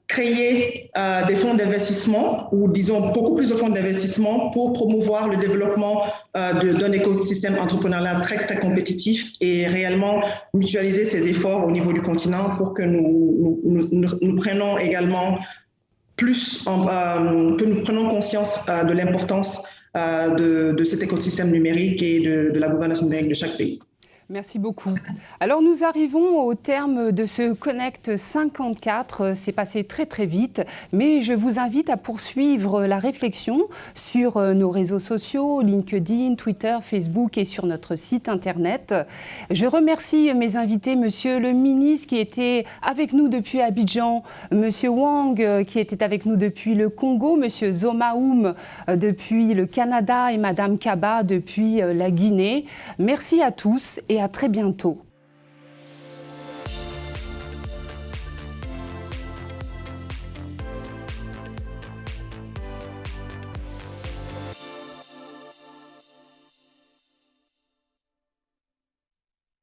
créer des fonds d'investissement, ou disons beaucoup plus de fonds d'investissement pour promouvoir le développement d'un écosystème entrepreneurial très, très compétitif et réellement mutualiser ces efforts au niveau du continent pour que nous prenions également que nous prenons conscience de l'importance de cet écosystème numérique et de la gouvernance numérique de chaque pays. Merci beaucoup. Alors nous arrivons au terme de ce Connect 54. C'est passé très très vite, mais je vous invite à poursuivre la réflexion sur nos réseaux sociaux, LinkedIn, Twitter, Facebook et sur notre site internet. Je remercie mes invités, Monsieur le ministre qui était avec nous depuis Abidjan, Monsieur Wang qui était avec nous depuis le Congo, Monsieur Zomaoum depuis le Canada et Madame Kaba depuis la Guinée. Merci à tous et à très bientôt.